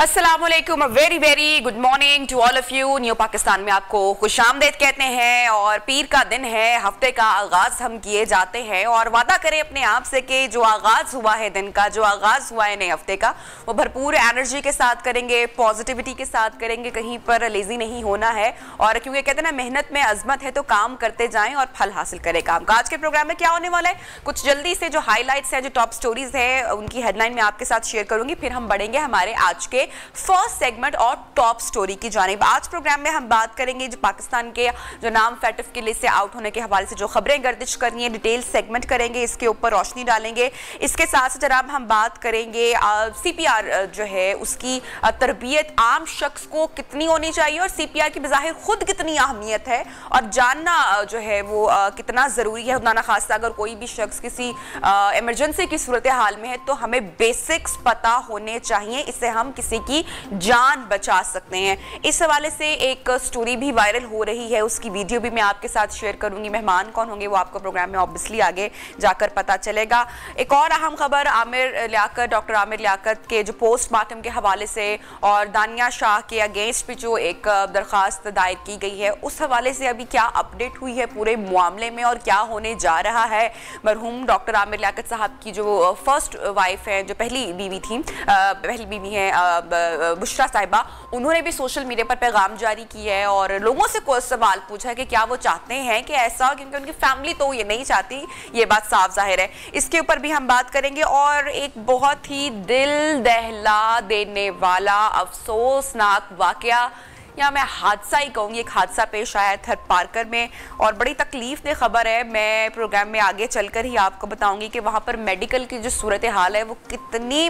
अस्सलामुअलैकुम, very very good morning to all of you. New Pakistan में आपको खुशामदीद कहते हैं और पीर का दिन है, हफ्ते का आगाज हम किए जाते हैं और वादा करें अपने आप से कि जो आगाज हुआ है दिन का, जो आगाज हुआ है नए हफ्ते का, वो भरपूर एनर्जी के साथ करेंगे, पॉजिटिविटी के साथ करेंगे, कहीं पर लेजी नहीं होना है। और क्योंकि कहते हैं ना, मेहनत में अजमत है तो काम करते जाएं और फल हासिल करें काम का। आज के प्रोग्राम में क्या होने वाला है, कुछ जल्दी से जो हाईलाइट्स हैं, जो टॉप स्टोरीज है, उनकी हेडलाइन में आपके साथ शेयर करूंगी, फिर हम बढ़ेंगे हमारे आज के फर्स्ट सेगमेंट और टॉप स्टोरी की जानिब। आज प्रोग्राम में हम बात करेंगे जो पाकिस्तान के जो नाम फैटफ की लिस्ट से आउट होने के हवाले से जो खबरें गर्दिश कर रही हैं, डिटेल सेगमेंट करेंगे, इसके ऊपर रोशनी डालेंगे। इसके साथ साथ जनाब हम बात करेंगे सीपीआर जो है उसकी तरबियत आम शख्स को कितनी होनी चाहिए और सीपीआर की बज़ाहिर खुद कितनी अहमियत है और जानना जो है वो कितना ज़रूरी है। खुदा ना खास्ता अगर कोई भी शख्स किसी इमरजेंसी की सूरत हाल में है तो हमें बेसिक्स पता होने चाहिए, इससे हम किसी की जान बचा सकते हैं। इस हवाले से एक स्टोरी भी वायरल हो रही है, उसकी वीडियो भी मैं आपके साथ शेयर करूंगी। मेहमान कौन होंगे वो आपको प्रोग्राम में ऑब्वियसली आगे जाकर पता चलेगा। एक और अहम खबर डॉक्टर आमिर लियाकत के जो पोस्टमार्टम के हवाले से और दानिया शाह के अगेंस्ट भी जो एक दरखास्त दायर की गई है, उस हवाले से अभी क्या अपडेट हुई है पूरे मामले में और क्या होने जा रहा है। मरहूम डॉक्टर आमिर लियाकत साहब की जो फर्स्ट वाइफ है, जो पहली बीवी है बुशरा साहिबा, उन्होंने भी सोशल मीडिया पर पैगाम जारी किया है और लोगों से कोई सवाल पूछा है कि क्या वो चाहते हैं कि ऐसा, क्योंकि उनकी फैमिली तो ये नहीं चाहती, ये बात साफ जाहिर है। इसके ऊपर भी हम बात करेंगे और एक बहुत ही दिल दहला देने वाला अफसोसनाक वाकया, या मैं हादसा ही कहूँगी, एक हादसा पेश आया है थर पार्कर में और बड़ी तकलीफ दे खबर है। मैं प्रोग्राम में आगे चलकर ही आपको बताऊंगी कि वहाँ पर मेडिकल की जो सूरत हाल है वो कितनी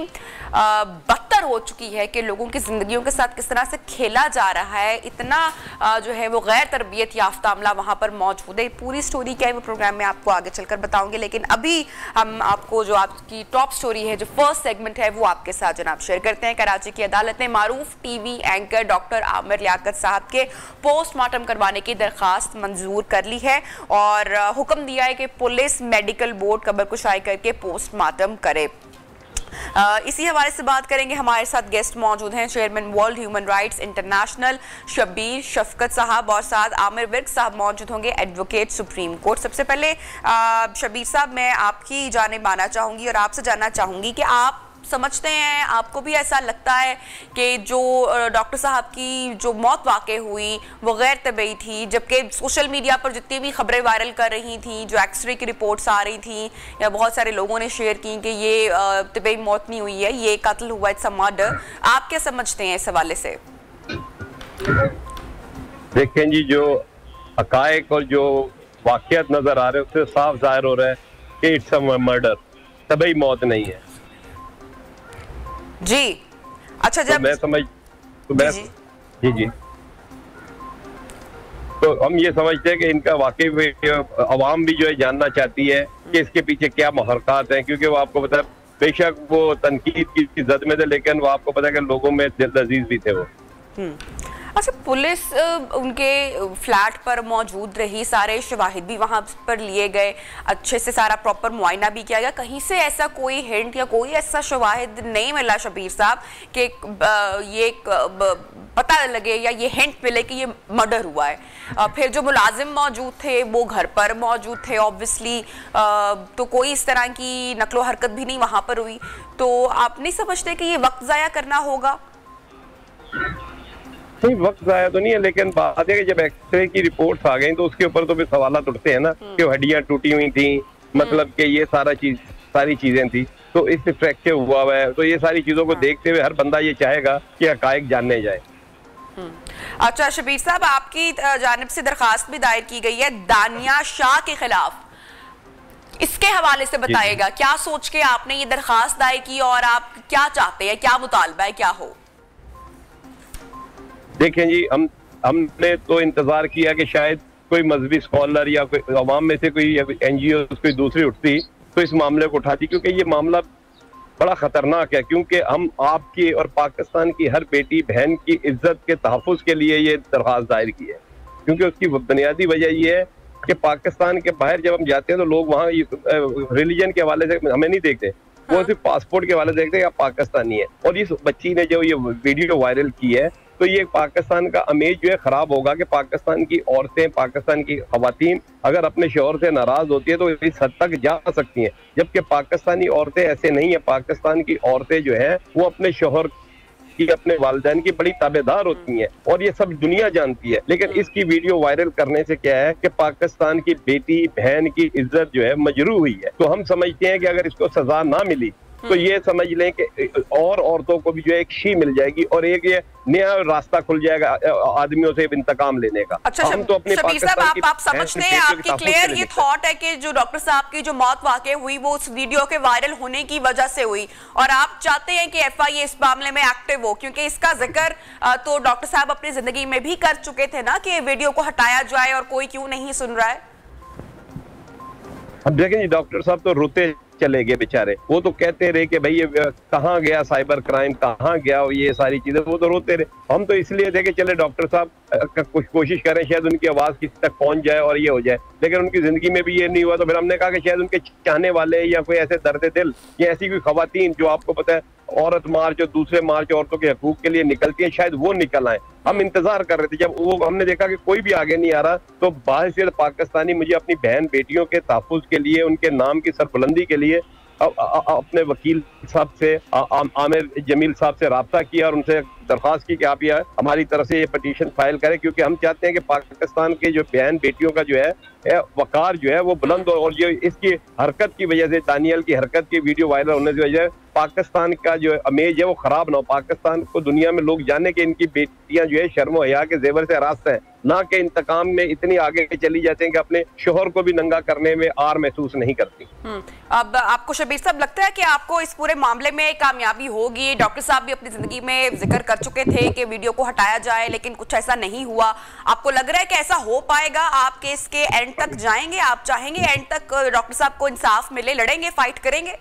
बदतर हो चुकी है कि लोगों की ज़िंदगियों के साथ किस तरह से खेला जा रहा है। इतना जो है वो गैर तरबियत याफ्ता अमला वहाँ पर मौजूद है। पूरी स्टोरी क्या है वो प्रोग्राम में आपको आगे चलकर बताऊँगी, लेकिन अभी हम आपको जो आपकी टॉप स्टोरी है, जो फर्स्ट सेगमेंट है, वो आपके साथ जनाब शेयर करते हैं। कराची की अदालत ने मारूफ TV anchor doctor Aamir Liaquat साहब के पोस्टमार्टम करवाने की दरखास्त मंजूर कर ली है और हुक्म दिया है कि पुलिस मेडिकल बोर्ड खबरकुशाई करके पोस्टमार्टम करे। इसी हवाले से बात करेंगे। हमारे साथ गेस्ट मौजूद हैं chairman world human rights international Shabbir Shafqat साहब और साथ आमिर विर्क साहब मौजूद होंगे, एडवोकेट सुप्रीम कोर्ट। सबसे पहले शब्बीर साहब, मैं आपकी जानिब आना चाहूँगी और आपसे जानना चाहूँगी कि आप समझते हैं, आपको भी ऐसा लगता है कि जो डॉक्टर साहब की जो मौत वाक़ई हुई वो गैर तबीई थी, जबकि सोशल मीडिया पर जितनी भी खबरें वायरल कर रही थी, जो एक्सरे की रिपोर्ट्स आ रही थी या बहुत सारे लोगों ने शेयर की कि ये तबीई मौत नहीं हुई है, ये कत्ल हुआ, इट्स अ मर्डर, आप क्या समझते हैं इस हवाले से? देखें जी, जो हकायक और जो वाक़ियात नजर आ रहे हैं उससे साफ जाहिर हो रहा है कि इट्स अ मर्डर, तबीई मौत नहीं है जी। अच्छा, जब जी तो हम ये समझते हैं कि इनका वाकई अवाम भी जो है जानना चाहती है कि इसके पीछे क्या मुहर्रकात हैं, क्योंकि वो आपको पता है बेशक वो तनकीद की जद में थे, लेकिन वो आपको पता है कि लोगों में दिल अजीज भी थे वो। अच्छा, पुलिस उनके फ्लैट पर मौजूद रही, सारे शवाहिद भी वहां पर लिए गए, अच्छे से सारा प्रॉपर मुआयना भी किया गया, कहीं से ऐसा कोई हिंट या कोई ऐसा शवाहिद नहीं मिला शबीर साहब कि ये पता लगे या ये हिंट मिले कि ये मर्डर हुआ है। फिर जो मुलाजिम मौजूद थे वो घर पर मौजूद थे ऑब्वियसली, तो कोई इस तरह की नकलो हरकत भी नहीं वहां पर हुई, तो आप नहीं समझते कि ये वक्त ज़ाया करना होगा? नहीं, वक्त ज़ाया तो नहीं है, लेकिन बात है कि जब एक्सरे की रिपोर्ट्स आ गई तो उसके ऊपर तो भी सवाल उठते हैं ना कि हड्डियां टूटी हुई थी, मतलब कि ये सारी चीजें थी, तो इससे फ्रैक्चर हुआ है, तो ये सारी चीजों को देखते हुए हर बंदा ये चाहेगा कि हकायक जानने जाए। अच्छा शबीर साहब, आपकी जानिब से दरखास्त भी दायर की गई है दानिया शाह के खिलाफ, इसके हवाले से बताइएगा, क्या सोच के आपने ये दरखास्त दायर की और आप क्या चाहते हैं, क्या मुतालबा है, क्या हो? देखें जी, हमने तो इंतजार किया कि शायद कोई मजहबी स्कॉलर या कोई अवाम में से कोई NGO कोई दूसरी उठती तो इस मामले को उठाती, क्योंकि ये मामला बड़ा खतरनाक है, क्योंकि हम आपकी और पाकिस्तान की हर बेटी बहन की इज्जत के तहफ़्फ़ुज़ के लिए ये दरख्वास्त दायर की है। क्योंकि उसकी बुनियादी वजह ये है कि पाकिस्तान के बाहर जब हम जाते हैं तो लोग वहाँ रिलीजन के हवाले से हमें नहीं देखते, वो सिर्फ पासपोर्ट के वाले देखते हैं आप पाकिस्तानी है। और इस बच्ची ने जो ये वीडियो वायरल की है तो ये पाकिस्तान का इमेज जो है खराब होगा कि पाकिस्तान की औरतें, पाकिस्तान की खवातीन अगर अपने शौहर से नाराज होती है तो इस हद तक जा सकती हैं, जबकि पाकिस्तानी औरतें ऐसे नहीं है। पाकिस्तान की औरतें जो है वो अपने शौहर की, अपने वालिदैन की बड़ी ताबेदार होती हैं और ये सब दुनिया जानती है। लेकिन इसकी वीडियो वायरल करने से क्या है कि पाकिस्तान की बेटी बहन की इज्जत जो है मजरू हुई है। तो हम समझते हैं कि अगर इसको सजा ना मिली तो ये समझ लें कि और औरतों को भी जो एक शी मिल जाएगी और एक ये नया रास्ता खुल जाएगा आदमियों से इंतकाम लेने का। अच्छा हम तो अपने शबीर साहब, आप समझते हैं, आपकी क्लियर ये थॉट है कि जो डॉक्टर साहब की जो मौत वाकई हुई वो उस वीडियो के वायरल होने की वजह से हुई और आप चाहते हैं कि एफआईए इस मामले में एक्टिव हो, क्योंकि इसका जिक्र तो डॉक्टर साहब अपनी जिंदगी में भी कर चुके थे ना कि वीडियो को हटाया जाए और कोई क्यों नहीं सुन रहा है। अब देखें जी, डॉक्टर साहब तो रोते चले गए बेचारे। वो तो कहते रहे कि भाई ये कहाँ गया साइबर क्राइम, कहाँ गया ये सारी चीजें, वो तो रोते रहे। हम तो इसलिए थे कि चले डॉक्टर साहब कुछ कोशिश करें, शायद उनकी आवाज किसी तक पहुंच जाए और ये हो जाए। लेकिन उनकी जिंदगी में भी ये नहीं हुआ तो फिर हमने कहा कि शायद उनके चाहने वाले या कोई ऐसे दर्द दिल या ऐसी कोई खवातीन जो आपको पता है औरत मार्च और दूसरे मार्च औरतों के हकूक के लिए निकलती है, शायद वो निकल आए। हम इंतजार कर रहे थे। जब वो हमने देखा कि कोई भी आगे नहीं आ रहा तो बाहर पाकिस्तानी मुझे अपनी बहन बेटियों के तहफ़्फ़ुज़ के लिए, उनके नाम की सरबुलंदी के लिए अपने वकील साहब से, आमिर जमील साहब से राब्ता किया और उनसे दरख्वास्त की कि आप ये हमारी तरफ से ये पटिशन फाइल करें, क्योंकि हम चाहते हैं कि पाकिस्तान के जो बहन बेटियों का जो है वकार जो है वो बुलंद हो। और जो इसकी हरकत की वजह से, दानियल की हरकत की वीडियो वायरल होने की वजह से पाकिस्तान का जो इमेज है वो खराब ना हो। पाकिस्तान को दुनिया में लोग जाने कि इनकी बेटियां जो है शर्म हया के जेवर से रास्ता है, ना कि इंतकाम में इतनी आगे चली जाते हैं कि अपने शोहर को भी नंगा करने में आर महसूस नहीं करती। अब आपको शबीर साहब लगता है कि आपको इस पूरे मामले में कामयाबी होगी? डॉक्टर साहब भी अपनी जिंदगी में जिक्र कर चुके थे कि वीडियो को हटाया जाए, लेकिन कुछ ऐसा नहीं हुआ। आपको लग रहा है कि ऐसा हो पाएगा? आप केस के एंड तक जाएंगे? आप चाहेंगे एंड तक डॉक्टर साहब को इंसाफ मिले, लड़ेंगे, फाइट करेंगे?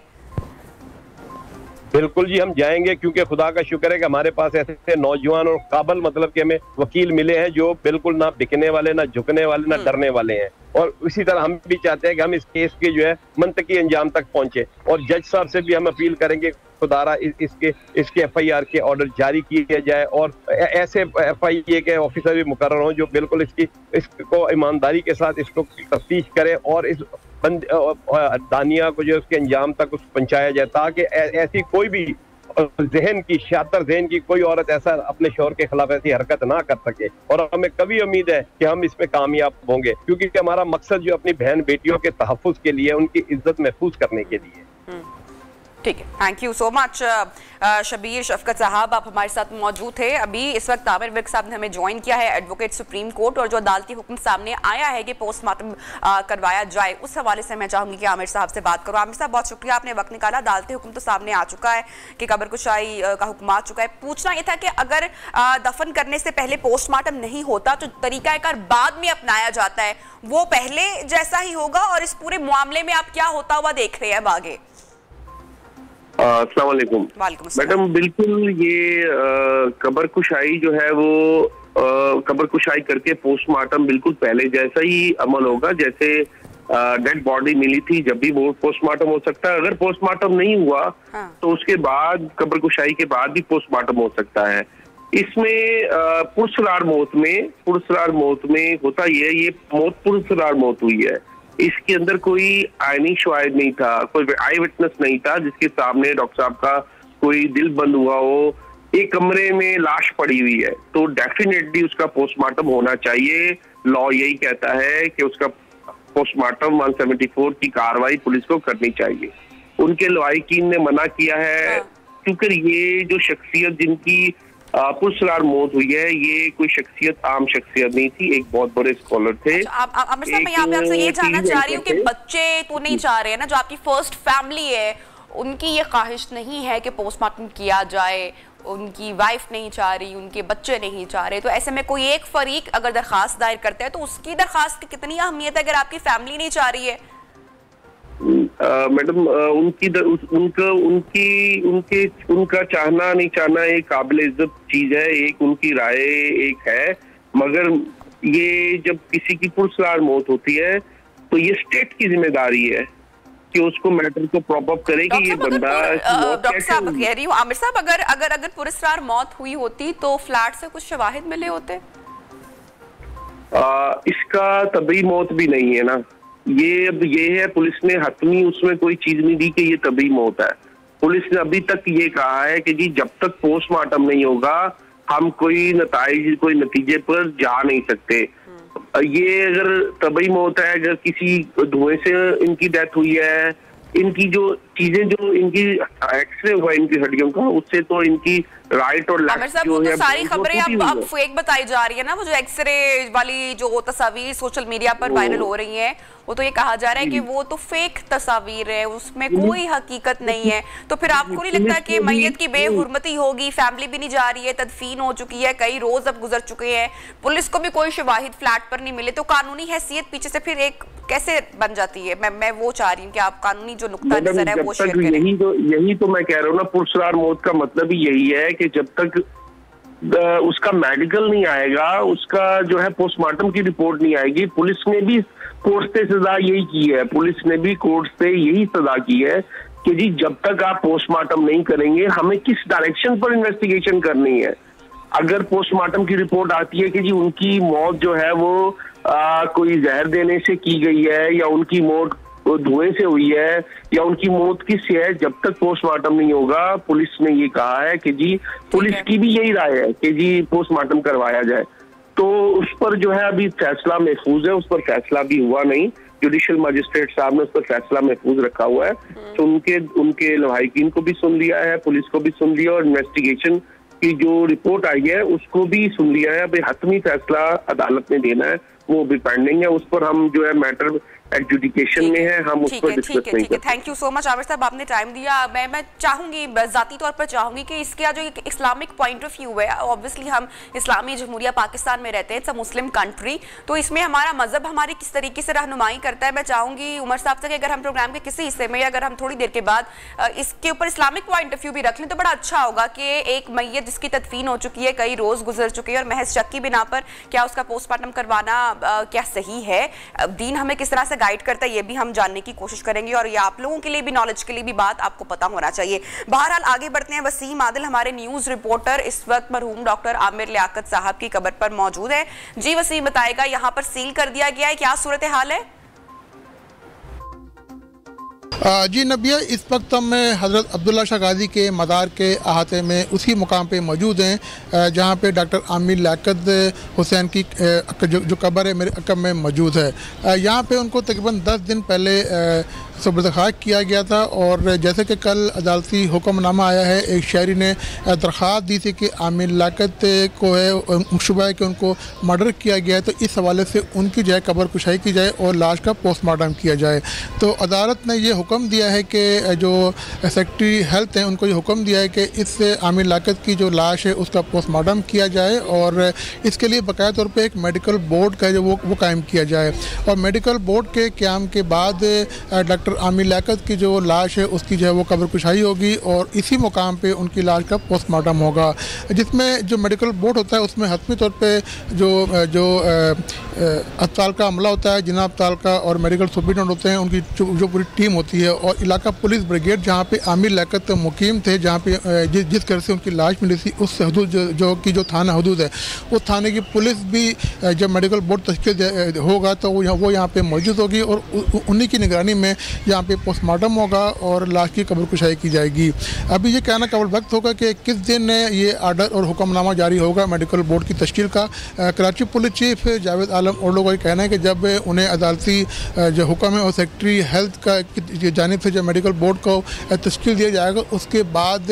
बिल्कुल जी, हम जाएंगे, क्योंकि खुदा का शुक्र है कि हमारे पास ऐसे नौजवान और काबिल मतलब कि हमें वकील मिले हैं जो बिल्कुल ना बिकने वाले, ना झुकने वाले, ना डरने वाले हैं। और इसी तरह हम भी चाहते हैं कि हम इस केस के जो है मंतकी अंजाम तक पहुंचे। और जज साहब से भी हम अपील करेंगे खुदारा इसके एफआईआर के ऑर्डर जारी किए जाए और ऐसे एफआईए के ऑफिसर भी मुकर्रर हों जो बिल्कुल इसको ईमानदारी के साथ इसको तफ्तीश करें और इस दानिया को जो उसके अंजाम तक उसको पहुंचाया जाए, ताकि ऐसी कोई भी जहन की, शातर जहन की कोई औरत ऐसा अपने शौहर के खिलाफ ऐसी हरकत ना कर सके। और हमें कभी उम्मीद है कि हम इसमें कामयाब होंगे, क्योंकि हमारा मकसद जो अपनी बहन बेटियों के तहफ़्फ़ुज़ के लिए, उनकी इज्जत महफूज करने के लिए। ठीक है, thank you so much Shabir Shafqat साहब, आप हमारे साथ मौजूद थे। अभी इस वक्त आमिर विक साहब ने हमें ज्वाइन किया है, एडवोकेट सुप्रीम कोर्ट, और जो अदालती हुक्म सामने आया है कि पोस्टमार्टम करवाया जाए, उस हवाले से मैं चाहूंगी कि आमिर साहब से बात करूं। आमिर साहब, बहुत शुक्रिया, आपने वक्त निकाला। अदालती हुक्म तो सामने आ चुका है कि कब्र कुशाई का हुक्म आ चुका है। पूछना यह था कि अगर दफन करने से पहले पोस्टमार्टम नहीं होता तो तरीकाकार बाद में अपनाया जाता है, वो पहले जैसा ही होगा? और इस पूरे मामले में आप क्या होता हुआ देख रहे हैं आगे? अस्सलाम वालेकुम मैडम, बिल्कुल ये कब्र कुशाई जो है वो कब्र कुशाई करके पोस्टमार्टम बिल्कुल पहले जैसा ही अमल होगा जैसे डेड बॉडी मिली थी, जब भी वो पोस्टमार्टम हो सकता है। अगर पोस्टमार्टम नहीं हुआ तो उसके बाद कब्र कुशाई के बाद भी पोस्टमार्टम हो सकता है। इसमें पुरसरार मौत में होता ये मौत पुरसरार मौत हुई है। इसके अंदर कोई आईनी शवाहिद नहीं था, कोई आई विटनेस नहीं था जिसके सामने डॉक्टर साहब का कोई दिल बंद हुआ हो। एक कमरे में लाश पड़ी हुई है तो डेफिनेटली उसका पोस्टमार्टम होना चाहिए। लॉ यही कहता है कि उसका पोस्टमार्टम 174 की कार्रवाई पुलिस को करनी चाहिए। उनके लवाहिकीन ने मना किया है, क्योंकि ये जो शख्सियत जिनकी पुरसरार मौत हुई है, ये कोई शख्सियत आम शख्सियत नहीं थी, एक बहुत बड़े स्कॉलर थे। आमिर साहब, मैं यहाँ पे आपसे ये जानना चाह रही हूँ कि बच्चे तो नहीं चाह रहे हैं ना, जो आपकी फर्स्ट फैमिली है उनकी ये ख्वाहिश नहीं है कि पोस्टमार्टम किया जाए, उनकी वाइफ नहीं चाह रही, उनके बच्चे नहीं चाह रहे, तो ऐसे में कोई एक फरीक अगर दरखास्त दायर करता है तो उसकी दरखास्त की कितनी अहमियत है अगर आपकी फैमिली नहीं चाह रही है? मैडम, उनका चाहना नहीं चाहना एक काबिल इज्जत चीज है, एक उनकी राय एक है, मगर ये जब किसी की पुरसरार मौत होती है तो ये स्टेट की जिम्मेदारी है कि उसको मैटर को प्रॉप अप करे कि ये बंदा। डॉक्टर साहब कह रही हूँ, आमिर साहब, अगर पुरस्कार मौत हुई होती तो फ्लैट से कुछ शवाहिद मिले होते? इसका तभी मौत भी नहीं है ना, ये है पुलिस ने हतमी उसमें कोई चीज नहीं दी कि ये तभी मौत है। पुलिस ने अभी तक ये कहा है कि जी जब तक पोस्टमार्टम नहीं होगा हम कोई नतीजे पर जा नहीं सकते। ये अगर तभी मौत है, अगर किसी धुएं से इनकी डेथ हुई है, इनकी जो चीजें जो इनकी एक्सरे हुआ इनकी हड्डियों का, उससे तो इनकी राइट और लेफ्ट जो है, सारी खबरें अब फेक बताई जा रही है ना। वो जो एक्सरे वाली जो तस्वीर सोशल मीडिया पर वायरल हो रही है, वो तो ये कहा जा रहा है कि वो तो फेक तस्वीर है, उसमें कोई हकीकत नहीं है। तो फिर आपको नहीं लगता कि मैयत की बेहुरमती होगी? फैमिली भी नहीं जा रही है, तदफीन हो चुकी है, कई रोज अब गुजर चुके हैं, पुलिस को भी कोई शवाहिद फ्लैट पर नहीं मिले, तो कानूनी हैसियत पीछे से फिर एक कैसे बन जाती है? मैं वो चाह रही हूँ कि आप कानूनी जो नुक्ता नजर है वो शेयर करें। यही तो मैं कह रहा हूँ ना, पुरस्कार मौत का मतलब ही यही है कि जब तक उसका मेडिकल नहीं आएगा, उसका जो है पोस्टमार्टम की रिपोर्ट नहीं आएगी। पुलिस ने भी कोर्ट से सजा यही की है, पुलिस ने भी कोर्ट से यही सजा की है कि जी जब तक आप पोस्टमार्टम नहीं करेंगे हमें किस डायरेक्शन पर इन्वेस्टिगेशन करनी है। अगर पोस्टमार्टम की रिपोर्ट आती है कि जी उनकी मौत जो है वो कोई जहर देने से की गई है, या उनकी मौत धुएं से हुई है, या उनकी मौत किससे है, जब तक पोस्टमार्टम नहीं होगा, पुलिस ने ये कहा है कि जी पुलिस की भी यही राय है कि जी पोस्टमार्टम करवाया जाए। तो उस पर जो है अभी फैसला महफूज है, उस पर फैसला भी हुआ नहीं। जुडिशियल मजिस्ट्रेट साहब ने उस पर फैसला महफूज रखा हुआ है। तो उनके लवाहिकीन को भी सुन लिया है, पुलिस को भी सुन लिया, और इन्वेस्टिगेशन की जो रिपोर्ट आई है उसको भी सुन लिया है। अभी हतमी फैसला अदालत ने देना है, वो भी पेंडिंग है। उस पर हम जो है मैटर एडजुडिकेशन में है, हम उस पर डिस्कस नहीं करते। Thank you so much Aamir साहब, आपने टाइम दिया। मैं चाहूंगी, जाती तौर पर चाहूंगी कि इसका जो एक इस्लामिक पॉइंट ऑफ व्यू है, ऑब्वियसली हम इस्लामी जमहूरिया पाकिस्तान में रहते हैं, इट्स अ मुस्लिम कंट्री, तो इसमें हमारा मजहब हमारी किस तरीके से रहनुमाई करता है। मैं चाहूंगी उमर साहब से कि अगर हम प्रोग्राम के किसी हिस्से में, अगर हम थोड़ी देर के बाद इसके ऊपर इस्लामिक पॉइंट ऑफ व्यू भी रख लें तो बड़ा अच्छा होगा कि एक मैयत जिसकी तदफीन हो चुकी है, कई रोज गुजर चुके हैं, और महज शक की बिना पर क्या उसका पोस्टमार्टम करवाना क्या सही है, दीन हमें किस तरह से गाइड करता है, ये भी हम जानने की कोशिश करेंगे। और ये आप लोगों के लिए भी, नॉलेज के लिए भी बात आपको पता होना चाहिए। बहरहाल आगे बढ़ते हैं। वसीम आदिल हमारे न्यूज रिपोर्टर इस वक्त मरहूम डॉक्टर आमिर लियाकत साहब की कब्र पर मौजूद है। जी वसीम, बताएगा यहाँ पर सील कर दिया गया है, क्या सूरत हाल है? जी नबिया, इस वक्त हम हज़रत अब्दुल्ला शाह गाजी के मज़ार के अहाते में उसी मुकाम पे मौजूद हैं जहाँ पे डॉक्टर आमिर लियाकत हुसैन की जो कब्र है मेरे अकब में मौजूद है। यहाँ पे उनको तकरीबन 10 दिन पहले बर्खास्त किया गया था, और जैसे कि कल अदालती हुक्मनामा आया है, एक शहरी ने दरख्वास्त दी थी कि आमिर लियाकत को है शुबा है कि उनको मर्डर किया गया है, तो इस हवाले से उनकी जो है कब्र कुशाई की जाए और लाश का पोस्टमार्टम किया जाए। तो अदालत ने ये हुक्म दिया है कि जो सेक्रेटरी हेल्थ हैं उनको ये हुक्म दिया है कि इस आमिर लियाकत की जो लाश है उसका पोस्टमार्टम किया जाए, और इसके लिए बाकायदा तौर पर एक मेडिकल बोर्ड का जो वो कायम किया जाए। और मेडिकल बोर्ड के क़याम के बाद डॉक्टर आमिर लियाकत की जो लाश है उसकी जो है वो कब्र कुशाई होगी, और इसी मुकाम पे उनकी लाश का पोस्टमार्टम होगा, जिसमें जो मेडिकल बोर्ड होता है उसमें हतमी तौर पे जो अस्पताल का अमला होता है, जिना अस्पताल का, और मेडिकल सुपरिटेंडेंट होते हैं, उनकी जो पूरी टीम होती है, और इलाका पुलिस ब्रिगेड जहाँ पे आमिर लियाकत मुकीम थे, जहाँ पे जिस घर से उनकी लाश मिली थी उस हदूद जो थाना हदूद है, उस थाने की पुलिस भी जब मेडिकल बोर्ड तश्कील होगा तो वो यहाँ पे मौजूद होगी, और उन्हीं की निगरानी में यहाँ पे पोस्टमार्टम होगा और लाश की कब्र कुशाई की जाएगी। अभी ये कहना कबल वक्त होगा कि किस दिन ये आर्डर और हुक्मनामा जारी होगा मेडिकल बोर्ड की तश्कील का। कराची पुलिस चीफ जावेद आलम और लोगों का कहना है कि जब उन्हें अदालती जो हुक्म है और सेक्रेटरी हेल्थ का जानिब से जब मेडिकल बोर्ड को तश्कील दिया जाएगा, उसके बाद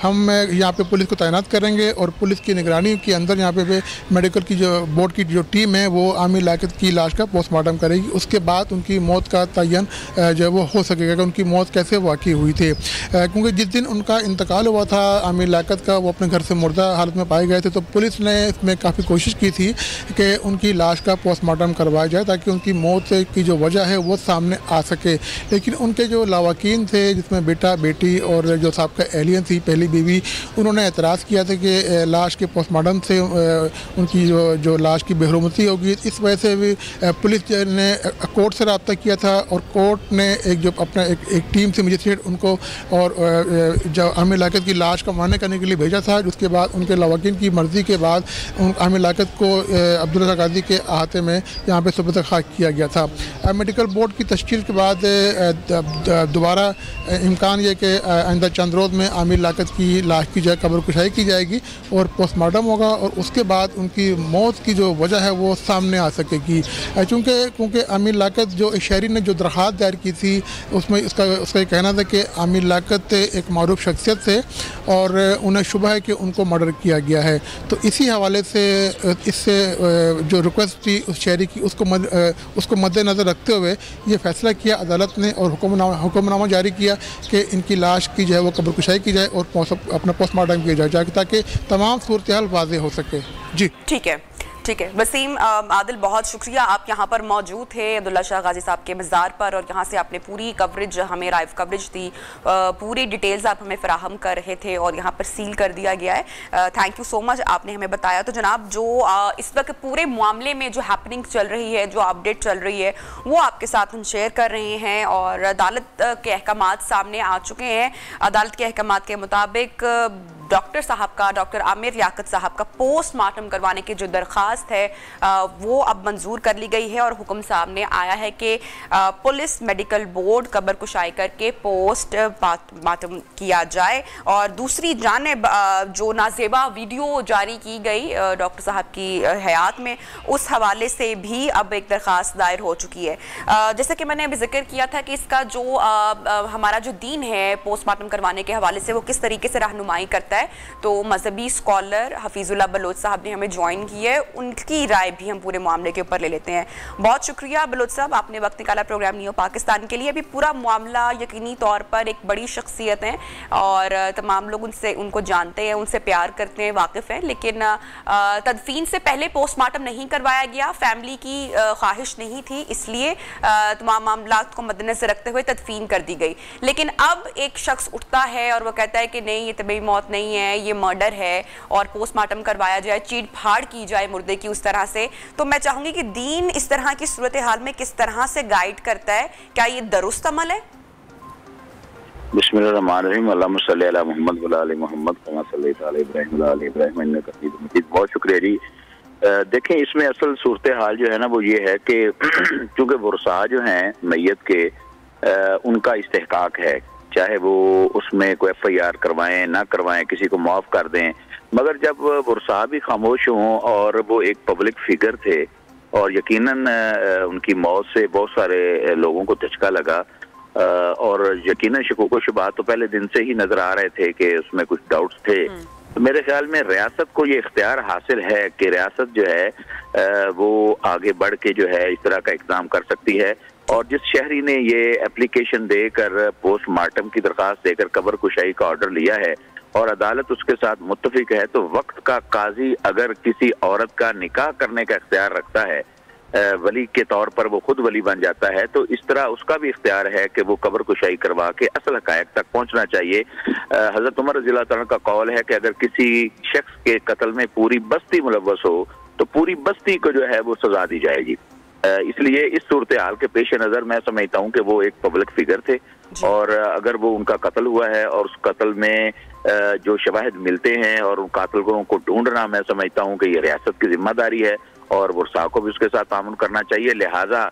हम यहाँ पे पुलिस को तैनात करेंगे, और पुलिस की निगरानी के अंदर यहाँ पे मेडिकल की जो बोर्ड की जो टीम है वो आमिर लियाकत की लाश का पोस्टमार्टम करेगी। उसके बाद उनकी मौत का तयन जो वो हो सकेगा कि उनकी मौत कैसे वाक़ई हुई थी, क्योंकि जिस दिन उनका इंतकाल हुआ था आमिर लियाकत का, वो अपने घर से मुर्दा हालत में पाए गए थे, तो पुलिस ने इसमें काफ़ी कोशिश की थी कि उनकी लाश का पोस्टमार्टम करवाया जाए ताकि उनकी मौत की जो वजह है वो सामने आ सके। लेकिन उनके जो लावाकीन थे, जिसमें बेटा बेटी और जो साहब एलियन थी पहली बीवी, उन्होंने एतराज़ किया था कि लाश के पोस्टमार्टम से उनकी जो लाश की बेहरमती होगी। इस वजह से भी पुलिस ने कोर्ट से रब्ता किया था, और कोर्ट ने एक जो अपना एक टीम से मजिस्ट्रेट उनको और जो आमिर लियाकत की लाश का मुआयना करने के लिए भेजा था। उसके बाद उनके लवाकिन की मर्ज़ी के बाद आमिर लियाकत को अब्दुल्ला शाह गाज़ी के अहाते में यहाँ पे सुबह खाक किया गया था। मेडिकल बोर्ड की तश्कील के बाद दोबारा इम्कान ये कि आइंदा चंद रोज़ में आमिर लियाकत की लाश की जो कब्र कुशाई की जाएगी और पोस्टमार्टम होगा और उसके बाद उनकी मौत की जो वजह है वो सामने आ सकेगी। क्योंकि आमिर लियाकत जो शहरी ने जो दरख्वास्त दायर की थी उसमें उसका कहना था कि आमिर लियाकत एक मारूफ शख्सियत थे और उन्हें शुबह है कि उनको मर्डर किया गया है। तो इसी हवाले से इससे जो रिक्वेस्ट थी उस शहरी की उसको मद्देनज़र रखते हुए ये फैसला किया अदालत ने और हुक्मनामा जारी किया कि इनकी लाश की जो है वो कब्र कुशाई की जाए और अपना पोस्टमार्टम किया जाए ताकि तमाम सूरत हाल वाज़ेह हो सके। जी ठीक है वसीम आदिल, बहुत शुक्रिया, आप यहाँ पर मौजूद थे अब्दुल्ला शाह गाज़ी साहब के मज़ार पर और यहाँ से आपने पूरी कवरेज, हमें लाइव कवरेज दी, पूरी डिटेल्स आप हमें फराहम कर रहे थे और यहाँ पर सील कर दिया गया है। थैंक यू सो मच, आपने हमें बताया। तो जनाब जो इस वक्त पूरे मामले में जो हैपनिंग चल रही है, जो अपडेट चल रही है, वो आपके साथ हम शेयर कर रहे हैं और अदालत के अहकामात सामने आ चुके हैं। अदालत के अहकामात के मुताबिक डॉक्टर साहब का, डॉक्टर आमिर लियाकत साहब का पोस्टमार्टम करवाने की जो दरख्वास्त है वो अब मंजूर कर ली गई है और हुक्म सामने आया है कि पुलिस मेडिकल बोर्ड कब्र कुशाई करके पोस्टमार्टम किया जाए। और दूसरी जानिब जो नाजेबा वीडियो जारी की गई डॉक्टर साहब की हयात में, उस हवाले से भी अब एक दरख्वास्त दायर हो चुकी है। जैसे कि मैंने अभी जिक्र किया था कि इसका जो हमारा जो दीन है पोस्टमार्टम करवाने के हवाले से वो किस तरीके से रहनुमाई करता है, तो मजहबी स्कॉलर हफीजुल्लाह बलोच साहब ने हमें ज्वाइन की है, उनकी राय भी हम पूरे मामले के ऊपर ले लेते हैं। बहुत शुक्रिया बलोच साहब, आपने वक्त निकाला प्रोग्राम न्यू पाकिस्तान के लिए। अभी पूरा मामला यकीनी तौर पर एक बड़ी शख्सियत है और तमाम लोग उनको जानते हैं, उनसे प्यार करते हैं, वाकिफ हैं, लेकिन तदफीन से पहले पोस्टमार्टम नहीं करवाया गया, फैमिली की ख्वाहिश नहीं थी, इसलिए तमाम मामला को मद्देनजर रखते हुए तदफीन कर दी गई। लेकिन अब एक शख्स उठता है और वह कहता है कि नहीं, ये तबीयी मौत नहीं है, ये मर्डर है और पोस्टमार्टम करवाया जाए, चीड़ फाड़ की जाए मुर्दे की उस तरह से। तो मैं चाहूंगी कि दीन इस तरह की सूरत हाल में किस तरह से गाइड करता है, क्या ये दुरुस्त अमल है? बिस्मिल्लाहिर्रहमानिर्रहीम, अल्लाहुम्मा सल्ली अला मुहम्मद व अला आलि मुहम्मद कमा सल्लैता अला इब्राहीम व अला आलि इब्राहीम इन्नका हमीदुम मजीद। बहुत शुक्रिया जी। देखें, इसमें असल सूरत हाल जो है ना वो ये है कि चूंकि वर्सा जो हैं मैयत के उनका इस्तेहकाक है, चाहे वो उसमें कोई FIR करवाएं ना करवाएं, किसी को माफ़ कर दें, मगर जब वर्सा भी खामोश हों और वो एक पब्लिक फिगर थे और यकीनन उनकी मौत से बहुत सारे लोगों को झटका लगा और यकीनन शकूक व शुबहात तो पहले दिन से ही नजर आ रहे थे कि उसमें कुछ डाउट्स थे। तो मेरे ख्याल में रियासत को ये इख्तियार हासिल है कि रियासत जो है वो आगे बढ़ के जो है इस तरह का इक़दाम कर सकती है। और जिस शहरी ने ये एप्लीकेशन देकर पोस्टमार्टम की दरख्वास्त देकर कब्र कुशाई का ऑर्डर लिया है और अदालत उसके साथ मुत्तफिक है, तो वक्त का काजी अगर किसी औरत का निकाह करने का इख्तियार रखता है, वली के तौर पर वो खुद वली बन जाता है, तो इस तरह उसका भी इख्तियार है कि वो कब्र कुशाई करवा के असल हक़ायक़ तक पहुंचना चाहिए। हज़रत उमर रज़ियल्लाहु तआला का कौल है कि अगर किसी शख्स के कत्ल में पूरी बस्ती मुलव्वस हो तो पूरी बस्ती को जो है वो सजा दी जाएगी। इसलिए इस सूरत हाल के पेश नज़र मैं समझता हूँ कि वो एक पब्लिक फिगर थे और अगर वो उनका कत्ल हुआ है और उस कत्ल में जो शवाहिद मिलते हैं और उन कातिलों को ढूंढना, मैं समझता हूँ कि ये रियासत की जिम्मेदारी है और वर्सा को भी उसके साथ तामुन करना चाहिए। लिहाजा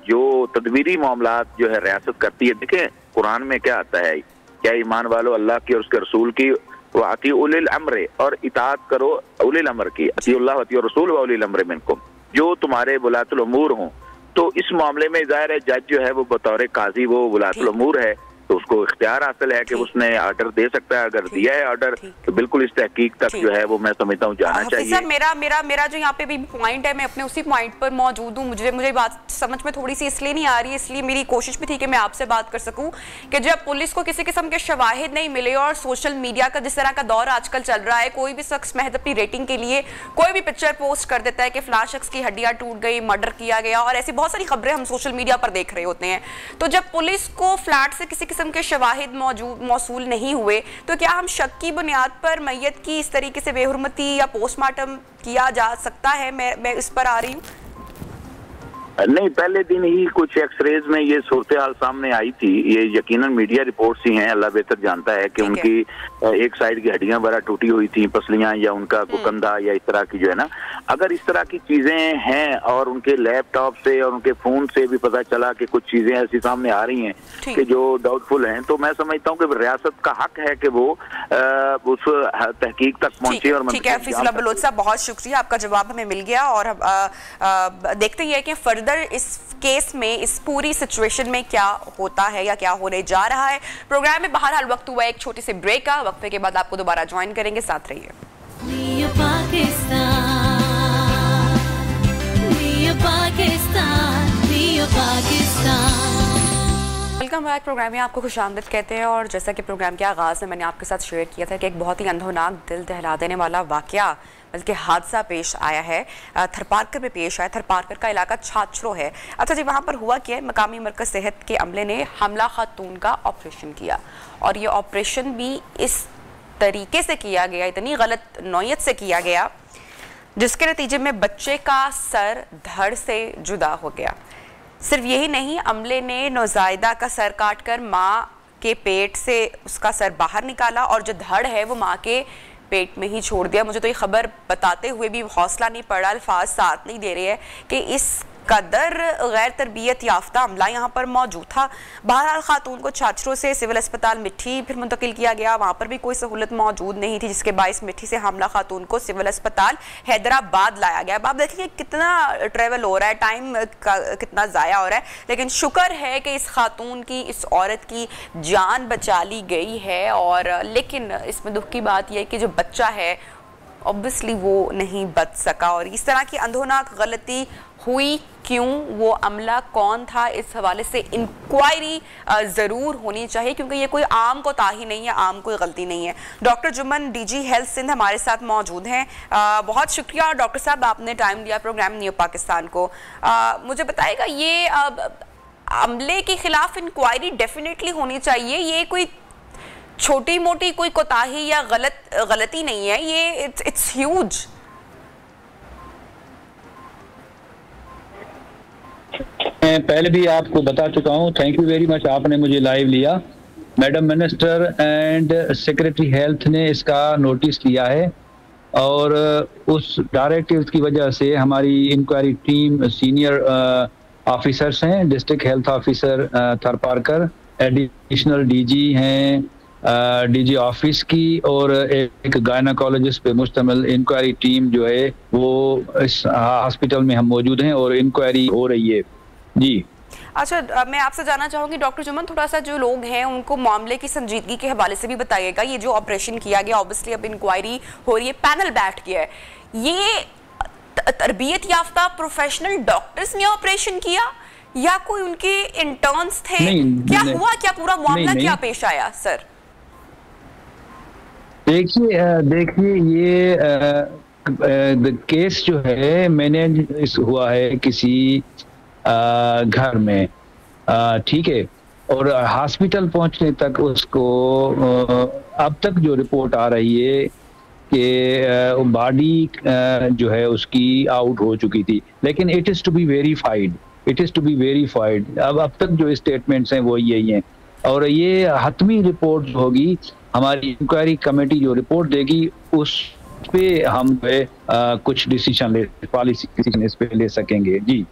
जो तदबीरी मामलात जो है रियासत करती है, देखें कुरान में क्या आता है, क्या ईमान वालों अल्लाह की और उसके रसूल की वो अती उलिल अम्र और इताअत करो उलिल अम्र की, अतीउल्लाह व अतीउर रसूल व उलिल अम्र मिनकुम, जो तुम्हारे वलातुल उमूर हों। तो इस मामले में जाहिर है जज जो है वो बतौर काजी वो वलातुल उमूर है, तो उसको इख्तियार हासिल है कि उसने ऑर्डर दे सकता है। अगर दिया है ऑर्डर तो बिल्कुल इस तहकीक तक जो है वो मैं समझता हूँ जाना चाहिए। सर मेरा जो यहाँ पे भी पॉइंट है, मैं अपने उसी पॉइंट पर मौजूद हूँ। मुझे बात समझ में थोड़ी सी इसलिए नहीं आ रही है, इसलिए मेरी कोशिश भी थी कि मैं आपसे बात कर सकूँ कि जब पुलिस को किसी किस्म के शवाहिद नहीं मिले और सोशल मीडिया का जिस तरह का दौर आजकल चल रहा है, कोई भी शख्स महज अपनी रेटिंग के लिए कोई भी पिक्चर पोस्ट कर देता है कि फलां शख्स की हड्डियां टूट गई, मर्डर किया गया, और ऐसी बहुत सारी खबरें हम सोशल मीडिया पर देख रहे होते हैं। तो जब पुलिस को फ्लैट से किसी किस्म के शवाहिद मौसूल नहीं हुए, तो क्या हम शक की बुनियाद पर मैयत की इस तरीके से बेहुरमती या पोस्टमार्टम किया जा सकता है? मैं इस पर आ रही हूँ। देखिए, इसमें असल सूरत हाल जो है ना वो ये है कि चूंकि वर्सा जो हैं मैयत के उनका इस्तेहकाक है, चाहे वो उसमें कोई FIR करवाएं ना करवाएं, किसी को माफ कर दें, मगर जब वर्सा भी खामोश हों और वो एक पब्लिक फिगर थे और यकीनन उनकी मौत से बहुत सारे लोगों को झटका लगा और यकीनन नहीं, पहले दिन ही कुछ एक्सरेज में ये सूरत हाल सामने आई थी। ये यकीनन मीडिया रिपोर्ट्स ही हैं, अल्लाह बेहतर जानता है कि उनकी एक साइड की हड्डियां बड़ा टूटी हुई थी, पसलियां या उनका कंधा या इस तरह की जो है ना, अगर इस तरह की चीजें हैं और उनके लैपटॉप से और उनके फोन से भी पता चला कि कुछ चीजें ऐसी सामने आ रही हैं कि जो डाउटफुल हैं, तो मैं समझता हूँ कि रियासत का हक है कि वो उस तहकीक तक पहुंचे। और ठीक है फैसला बलोच साहब, बहुत शुक्रिया, आपका जवाब हमें मिल गया। और देखते ही है कि फर्दर इस केस में, इस पूरी सिचुएशन में क्या होता है या क्या होने जा रहा है। प्रोग्राम में बहरहाल वक्त हुआ एक छोटी सी ब्रेक का, वक्फे के बाद आपको दोबारा ज्वाइन करेंगे, साथ रहिए। Welcome back. प्रोग्राम में आपको खुशामदीद कहते हैं। और जैसा कि प्रोग्राम के आगाज़ में मैंने आपके साथ शेयर किया था कि एक बहुत ही अंधोनाक, दिल दहला देने वाला वाकया बल्कि हादसा पेश आया है, थरपारकर में पेश आया। थरपारकर का इलाका छाछरो है। अच्छा जी, वहाँ पर हुआ क्या है, मकामी मरकज सेहत के अमले ने हमला खातून का ऑपरेशन किया और ये ऑपरेशन भी इस तरीके से किया गया, इतनी गलत नौयत से किया गया, जिसके नतीजे में बच्चे का सर धड़ से जुदा हो गया। सिर्फ यही नहीं, अमले ने नौज़ायदा का सर काटकर माँ के पेट से उसका सर बाहर निकाला और जो धड़ है वो माँ के पेट में ही छोड़ दिया। मुझे तो ये खबर बताते हुए भी हौसला नहीं पड़ा, अल्फाज साथ नहीं दे रहे हैं कि इस कदर गैर तरबियत याफ्ता अमला यहाँ पर मौजूद था। बहरहाल खातून को छाछरों से सिविल अस्पताल मिट्टी फिर मुंतकिल किया गया, वहाँ पर भी कोई सहूलत मौजूद नहीं थी, जिसके बायस मिट्टी से हमला खातून को सिविल अस्पताल हैदराबाद लाया गया। अब आप देखेंगे कितना ट्रेवल हो रहा है, टाइम कितना ज़ाया हो रहा है, लेकिन शुक्र है कि इस खातून की, इस औरत की जान बचा ली गई है। और लेकिन इसमें दुख की बात यह है कि जो बच्चा है ऑब्वियसली वो नहीं बच सका। और इस तरह की अंधोनाक गलती हुई क्यों, वो अमला कौन था, इस हवाले से इंक्वायरी ज़रूर होनी चाहिए, क्योंकि ये कोई आम कोताही नहीं है, आम कोई गलती नहीं है। Doctor Jumman DG health Sindh हमारे साथ मौजूद हैं। बहुत शुक्रिया डॉक्टर साहब, आपने टाइम दिया प्रोग्राम न्यू पाकिस्तान को। मुझे बताइएगा, ये अमले के खिलाफ इंक्वायरी डेफिनेटली होनी चाहिए, ये कोई छोटी मोटी कोई कोताही या गलती नहीं है, ये इट्स ह्यूज। मैं पहले भी आपको बता चुका हूँ, थैंक यू वेरी मच, आपने मुझे लाइव लिया। Madam minister and secretary health ने इसका नोटिस लिया है और उस डायरेक्टिव की वजह से हमारी इंक्वायरी टीम, सीनियर ऑफिसर्स हैं, district health officer Tharparkar, additional DG हैं डीजी ऑफिस की, और एक गायनाकोलॉजिस्ट पे मुश्तमिल इंक्वायरी टीम जो है वो इस हॉस्पिटल में हम मौजूद हैं और इंक्वायरी हो रही है जी। अच्छा, मैं आपसे जानना चाहूंगी डॉक्टर जुम्मन, थोड़ा सा जो लोग हैं उनको मामले की संजीदगी के हवाले से भी बताइएगा। ये जो ऑपरेशन किया गया, ऑब्वियसली अब इंक्वायरी हो रही है, पैनल बैठ गया है, ये तरबियत याफ्ता प्रोफेशनल डॉक्टर्स ने ऑपरेशन किया या कोई उनके इंटर्न्स थे? क्या हुआ, क्या पूरा मामला क्या पेश आया सर? देखिए ये केस जो है मैनेज हुआ है किसी घर में, ठीक है, और हॉस्पिटल पहुंचने तक उसको अब तक जो रिपोर्ट आ रही है कि बॉडी जो है उसकी आउट हो चुकी थी, लेकिन it is to be verified, it is to be verified. अब तक जो स्टेटमेंट्स हैं वो यही हैं और ये हतमी रिपोर्ट होगी, हमारी इंक्वायरी कमेटी जो रिपोर्ट देगी उस पे हम कुछ डिसीजन पॉलिसी डिसीजन इस पे ले सकेंगे जी।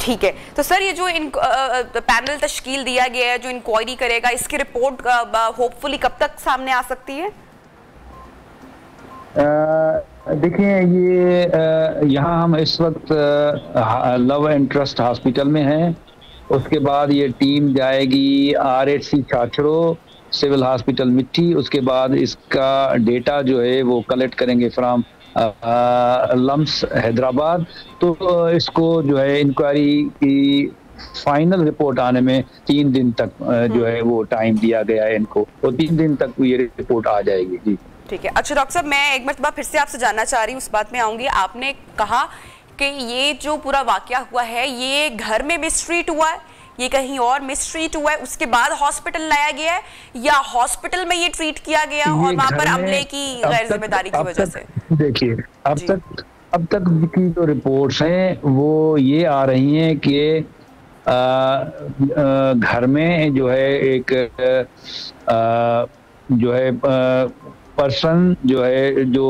ठीक है, तो सर ये जो पैनल तश्कील दिया गया है जो इंक्वायरी करेगा, इसकी रिपोर्ट होपफुली कब तक सामने आ सकती है? देखिए ये यहाँ हम इस वक्त लव एंड ट्रस्ट हॉस्पिटल में हैं, उसके बाद ये टीम जाएगी RHC छाछरो, सिविल हॉस्पिटल मिट्टी, उसके बाद इसका डेटा जो है वो कलेक्ट करेंगे फ्रॉम लम्स हैदराबाद। तो इसको जो है इंक्वायरी की फाइनल रिपोर्ट आने में 3 दिन तक जो है वो टाइम दिया गया है इनको, तो 3 दिन तक ये रिपोर्ट आ जाएगी जी। ठीक है, अच्छा डॉक्टर साहब, मैं एक मरतबा फिर से आपसे जानना चाह रही हूँ, उस बात में आऊंगी। आपने कहा कि ये जो पूरा वाकया हुआ है ये घर में मिसट्रीट हुआ है, ये कहीं और मिसट्रीट हुआ है, उसके बाद हॉस्पिटल लाया गया है, या हॉस्पिटल में ये ट्रीट किया गया और वहां पर अमले की गैर जिम्मेदारी की वजह से? देखिए अब तक की जो रिपोर्ट्स हैं वो ये आ रही हैं कि घर में जो है एक जो है पर्सन जो है जो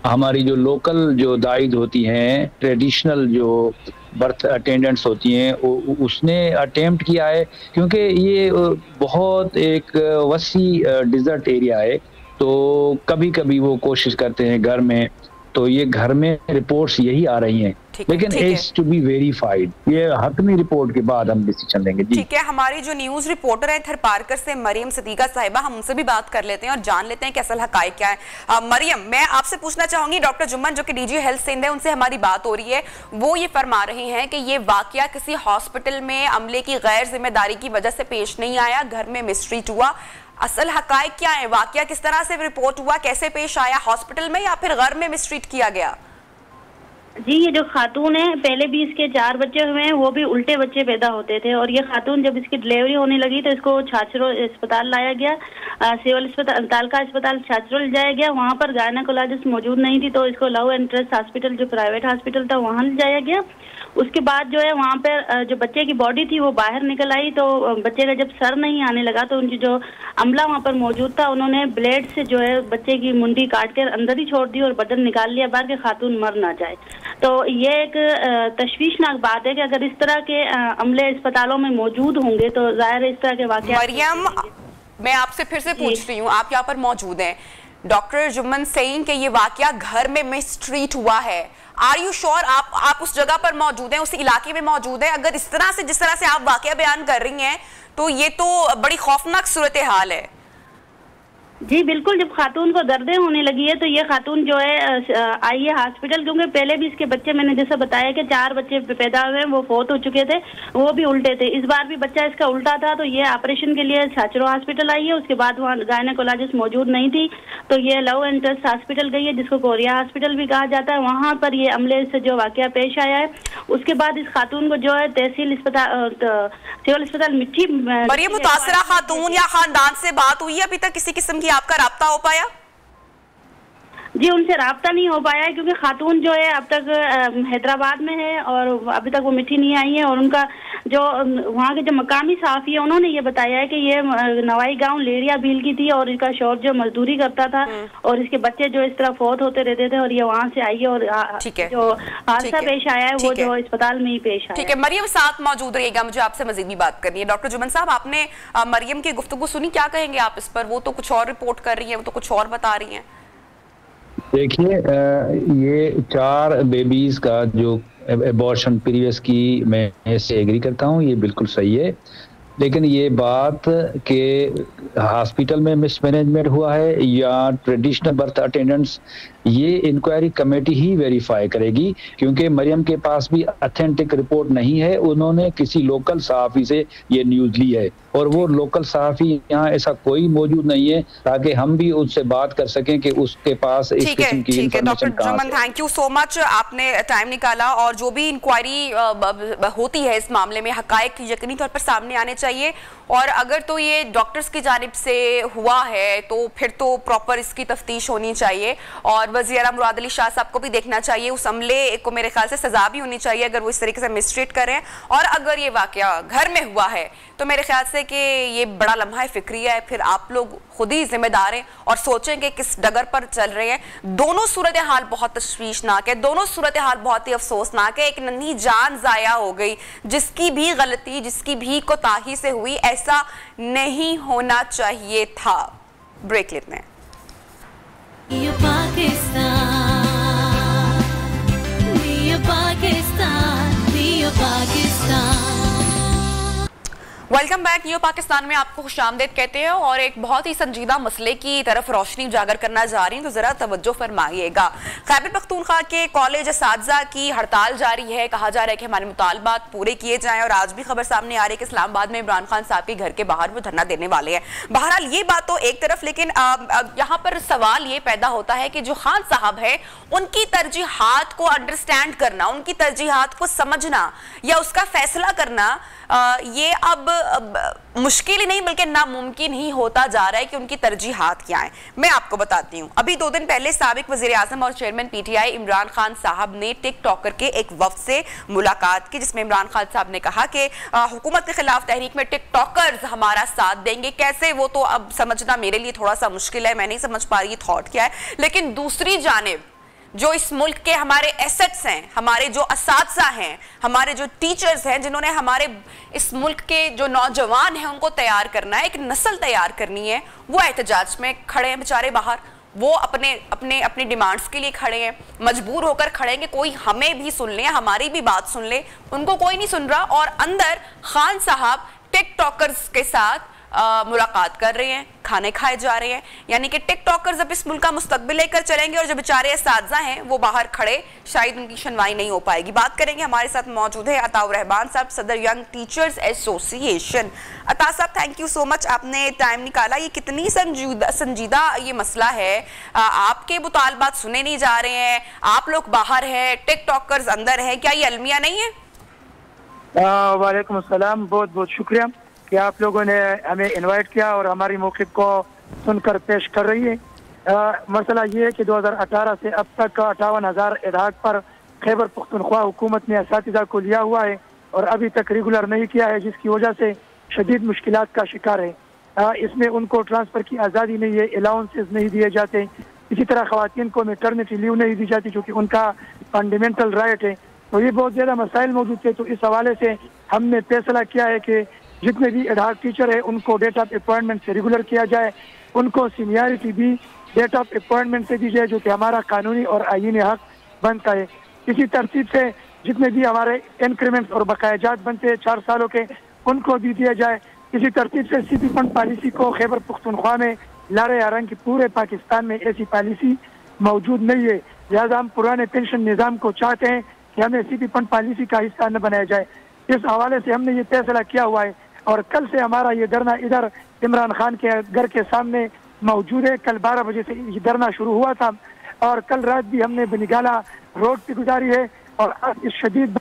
हमारी जो लोकल जो दाइद होती हैं, ट्रेडिशनल जो बर्थ अटेंडेंट्स होती हैं, उसने अटेम्प्ट किया है, क्योंकि ये बहुत एक वसी डिजर्ट एरिया है, तो कभी कभी वो कोशिश करते हैं घर में, तो ये घर में रिपोर्ट्स यही आ रही हैं, लेकिन इट्स टू बी वेरीफाइड। ये हतमी रिपोर्ट के बाद हम डिसीजन लेंगे। ठीक है, हमारी जो न्यूज रिपोर्टर है थरपारकर से मरियम सदीका साहिबा, हम उनसे भी बात कर लेते हैं और जान लेते हैं कि असल हकायक क्या है। मरियम, मैं आपसे पूछना चाहूंगी, डॉक्टर जुम्मन जो कि डीजी हेल्थ सिंध है, उनसे हमारी बात हो रही है, वो ये फरमा रहे हैं कि ये वाकया किसी हॉस्पिटल में अमले की गैर जिम्मेदारी की वजह से पेश नहीं आया, घर में मिसट्रीट हुआ। असल हकायक क्या है, वाकया किस तरह से रिपोर्ट हुआ, कैसे पेश आया, हॉस्पिटल में या फिर घर में मिसट्रीट किया गया? जी, ये जो खातून है, पहले भी इसके 4 बच्चे हुए हैं, वो भी उल्टे बच्चे पैदा होते थे, और ये खातून जब इसकी डिलीवरी होने लगी तो इसको छाछरोल अस्पताल लाया गया, सिविल अस्पताल तालका अस्पताल छाछरोल जाया गया। वहाँ पर गायनेकोलॉजिस्ट मौजूद नहीं थी, तो इसको लव एंड ट्रस्ट हॉस्पिटल जो प्राइवेट हॉस्पिटल था वहाँ ले जाया गया। उसके बाद जो है वहाँ पर जो बच्चे की बॉडी थी वो बाहर निकल आई, तो बच्चे का जब सर नहीं आने लगा तो उनकी जो अमला वहाँ पर मौजूद था, उन्होंने ब्लेड से जो है बच्चे की मुंडी काट कर अंदर ही छोड़ दी और बदन निकाल लिया बाहर, के खातून मर ना जाए। तो ये एक तशवीशनाक बात है कि अगर इस तरह के अमले अस्पतालों में मौजूद होंगे तो जाहिर है इस तरह के वाक़या। मरियम, मैं आपसे फिर से पूछ रही हूँ, आप यहाँ पर मौजूद हैं, डॉक्टर जुम्मन सेइंग कि ये वाकया घर में मिसट्रीट हुआ है, आर यू श्योर? आप उस जगह पर मौजूद हैं, उस इलाके में मौजूद हैं? अगर इस तरह से जिस तरह से आप वाकया बयान कर रही हैं तो ये तो बड़ी खौफनाक सूरत हाल है। जी बिल्कुल, जब खातून को दर्दें होने लगी है तो ये खातून जो है आई है हॉस्पिटल, क्योंकि पहले भी इसके बच्चे, मैंने जैसा बताया कि 4 बच्चे पैदा हुए हैं, वो फौत हो चुके थे, वो भी उल्टे थे। इस बार भी बच्चा इसका उल्टा था, तो ये ऑपरेशन के लिए छाछरो हॉस्पिटल आई है। उसके बाद वहाँ गायनेकोलॉजिस्ट मौजूद नहीं थी, तो ये लव एंड ट्रस्ट हॉस्पिटल गई है, जिसको कोरिया हॉस्पिटल भी कहा जाता है। वहाँ पर ये अमले से जो वाकया पेश आया है, उसके बाद इस खातून को जो है तहसील अस्पताल सिविल अस्पताल मिट्टी। मरियम, मुतासरा खातून या खानदान से बात हुई है अभी तक? किसी किस्म की आपका राब्ता हो पाया? जी, उनसे राब्ता नहीं हो पाया है, क्योंकि खातून जो है अब तक हैदराबाद में है और अभी तक वो मिट्टी नहीं आई है। और उनका जो वहाँ के जो मकामी सहाफ़ी है, उन्होंने ये बताया है कि ये नवाई गांव लेरिया भील की थी और इसका शौहर जो मजदूरी करता था और इसके बच्चे जो इस तरह फौत होते रहते थे, और ये वहाँ से आई है और जो हादसा पेश आया है वो जो अस्पताल में ही पेश आया। ठीक है मरियम, साथ मौजूद रहिएगा, मुझे आपसे मजीद भी बात करनी है। डॉक्टर जुम्मन साहब, आपने मरियम की गुफ्तगू सुनी, क्या कहेंगे आप इस पर? वो तो कुछ और रिपोर्ट कर रही है, वो तो कुछ और बता रही है। देखिए, ये 4 बेबीज का जो एबॉर्शन प्रीवियस की मैं इससे एग्री करता हूँ, ये बिल्कुल सही है, लेकिन ये बात के हॉस्पिटल में मिसमैनेजमेंट हुआ है या ट्रेडिशनल बर्थ अटेंडेंट्स, ये इंक्वायरी कमेटी ही वेरीफाई करेगी, क्योंकि मरियम के पास भी ऑथेंटिक रिपोर्ट नहीं है। उन्होंने किसी लोकल सहाफ़ी से ये न्यूज़ ली है और वो लोकल सहाफ़ी यहाँ ऐसा कोई मौजूद नहीं है ताकि हम भी उससे बात कर सकें कि उसके पास इस किस्म की इंफॉर्मेशन कहाँ से। थैंक यू सो मच, आपने टाइम निकाला, और जो भी इंक्वायरी होती है इस मामले में हकायक यकीनी तौर पर सामने आने चाहिए, और अगर तो ये डॉक्टर्स की जानिब से हुआ है तो फिर तो प्रॉपर इसकी तफ्तीश होनी चाहिए, और वज़ीर आला मुराद अली शाह साहब को भी देखना चाहिए, उस अमले को मेरे ख्याल से सजा भी होनी चाहिए अगर वो इस तरीके से मिसट्रीट करें। और अगर ये वाकया घर में हुआ है तो मेरे ख्याल से कि ये बड़ा लम्हा फिक्रिया है, फिर आप लोग खुद ही जिम्मेदार हैं और सोचें कि किस डगर पर चल रहे हैं। दोनों सूरत हाल बहुत तशवीशनाक है, दोनों सूरत हाल बहुत ही अफसोसनाक है। एक नन्ही जान जाया हो गई, जिसकी भी गलती, जिसकी भी कोताही से हुई, ऐसा नहीं होना चाहिए था। ब्रेक लेते हैं। Welcome back. न्यू पाकिस्तान में आपको खुशामदीद कहते हैं और एक बहुत ही संजीदा मसले की तरफ रोशनी उजागर करना जा रही है, तो जरा तवज्जो फरमाइएगा। खैबर पख्तूनख्वा के कॉलेज असातिज़ा की हड़ताल जारी है, कहा जा रहा है कि हमारे मुतालबात पूरे किए जाएं, और आज भी खबर सामने आ रही है कि इस्लामाबाद में इमरान खान साहब के घर के बाहर वो धरना देने वाले हैं। बहरहाल ये बात तो एक तरफ, लेकिन यहाँ पर सवाल ये पैदा होता है कि जो खान साहब है उनकी तरजीहात को अंडरस्टैंड करना, उनकी तरजीहात को समझना या उसका फैसला करना, ये अब मुश्किल ही नहीं बल्कि नामुमकिन ही होता जा रहा है कि उनकी तरजीहात क्या है। मैं आपको बताती हूँ, अभी 2 दिन पहले साबिक वज़ीर आज़म और चेयरमैन PTI इमरान खान साहब ने टिकटॉकर के एक वफ्द से मुलाकात की, जिसमें इमरान खान साहब ने कहा कि हुकूमत के खिलाफ तहरीक में टिकटॉकर्स हमारा साथ देंगे। कैसे, वो तो अब समझना मेरे लिए थोड़ा सा मुश्किल है, मैं नहीं समझ पा रही थॉट क्या है। लेकिन दूसरी जानिब जो इस मुल्क के हमारे एसेट्स हैं, हमारे जो असातिज़ा हैं, हमारे जो टीचर्स हैं, जिन्होंने हमारे इस मुल्क के जो नौजवान हैं उनको तैयार करना है, एक नस्ल तैयार करनी है, वो एहतजाज में खड़े हैं बेचारे बाहर। वो अपने अपने अपनी डिमांड्स के लिए खड़े हैं, मजबूर होकर खड़े हैं कि कोई हमें भी सुन ले, हमारी भी बात सुन ले। उनको कोई नहीं सुन रहा और अंदर खान साहब टिकटॉकर्स के साथ मुलाकात कर रहे हैं, खाने खाए जा रहे हैं। यानी कि टिकटॉकर्स अब इस मुल्क का मुस्तकबिल लेकर चलेंगे और जो बेचारे असातिज़ा हैं वो बाहर खड़े, शायद उनकी सुनवाई नहीं हो पाएगी। बात करेंगे, हमारे साथ मौजूद है अताउर रहमान साहब, सदर यंग टीचर्स एसोसिएशन। अता साहब, थैंक यू सो मच, आपने टाइम निकाला। ये कितनी संजीदा ये मसला है, आपके मुतालबात सुने नहीं जा रहे हैं, आप लोग बाहर हैं, टिकटॉकर्स अंदर है, क्या ये अलमिया नहीं है? वालेकुम अस्सलाम, बहुत बहुत शुक्रिया कि आप लोगों ने हमें इनवाइट किया और हमारी मौक़िफ़ को सुनकर पेश कर रही है। मसला ये है कि 2018 से अब तक 58,000 इदाक पर खैबर पख्तूनख्वा हुकूमत ने असातिज़ा को लिया हुआ है और अभी तक रेगुलर नहीं किया है, जिसकी वजह से शदीद मुश्किलात का शिकार है। इसमें उनको ट्रांसफ़र की आज़ादी नहीं है, अलाउंसेस नहीं दिए जाते, इसी तरह ख़वातीन को मैटरनिटी लीव नहीं दी जाती जो कि उनका फंडामेंटल राइट है। तो ये बहुत ज़्यादा मसाइल मौजूद थे। तो इस हवाले से हमने फैसला किया है कि जितने भी एडहॉक टीचर है उनको डेट ऑफ अपॉइंटमेंट से रेगुलर किया जाए, उनको सीनियरिटी भी डेट ऑफ अपॉइंटमेंट से दी जाए, जो कि हमारा कानूनी और आईनी हक बनता है। इसी तरतीब से जितने भी हमारे इंक्रीमेंट्स और बकायाजात बनते हैं 4 सालों के, उनको भी दिया जाए। इसी तरतीब से सीपी फंड पॉलिसी को खैबर पख्तूनख्वा में ला रहे हैं, कि पूरे पाकिस्तान में ऐसी पॉलिसी मौजूद नहीं है। लिहाजा हम पुराने पेंशन निज़ाम को चाहते हैं कि हमें सीपी फंड पॉलिसी का हिस्सा न बनाया जाए। इस हवाले से हमने ये फैसला किया हुआ है और कल से हमारा ये धरना इधर इमरान खान के घर के सामने मौजूद है। कल 12 बजे से ये धरना शुरू हुआ था और कल रात भी हमने बनिगाला रोड पे गुजारी है। और आज इस शदीद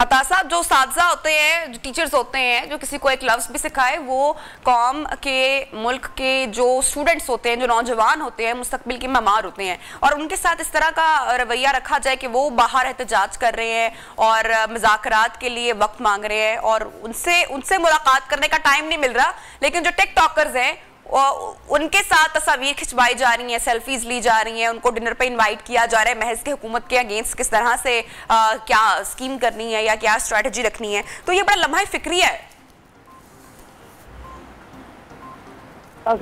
अता साहब, जो साथी होते हैं, जो टीचर्स होते हैं, जो किसी को एक लफ्ज़ भी सिखाए, वो कौम के, मुल्क के जो स्टूडेंट्स होते हैं, जो नौजवान होते हैं, मुस्तकबिल के ममार होते हैं, और उनके साथ इस तरह का रवैया रखा जाए कि वो बाहर एहतजाज कर रहे हैं और मुज़ाकरात के लिए वक्त मांग रहे हैं और उनसे मुलाकात करने का टाइम नहीं मिल रहा। लेकिन जो टिकटॉकर्स हैं उनके साथ तस्वीर खिंचवाई जा रही हैं, सेल्फीज ली जा रही हैं, उनको डिनर पे इनवाइट किया जा रहा है। महज के हुकूमत के अगेंस्ट किस तरह से क्या स्कीम करनी है या क्या स्ट्रेटजी रखनी है, तो ये बड़ा लम्हा फिक्री है। हेलो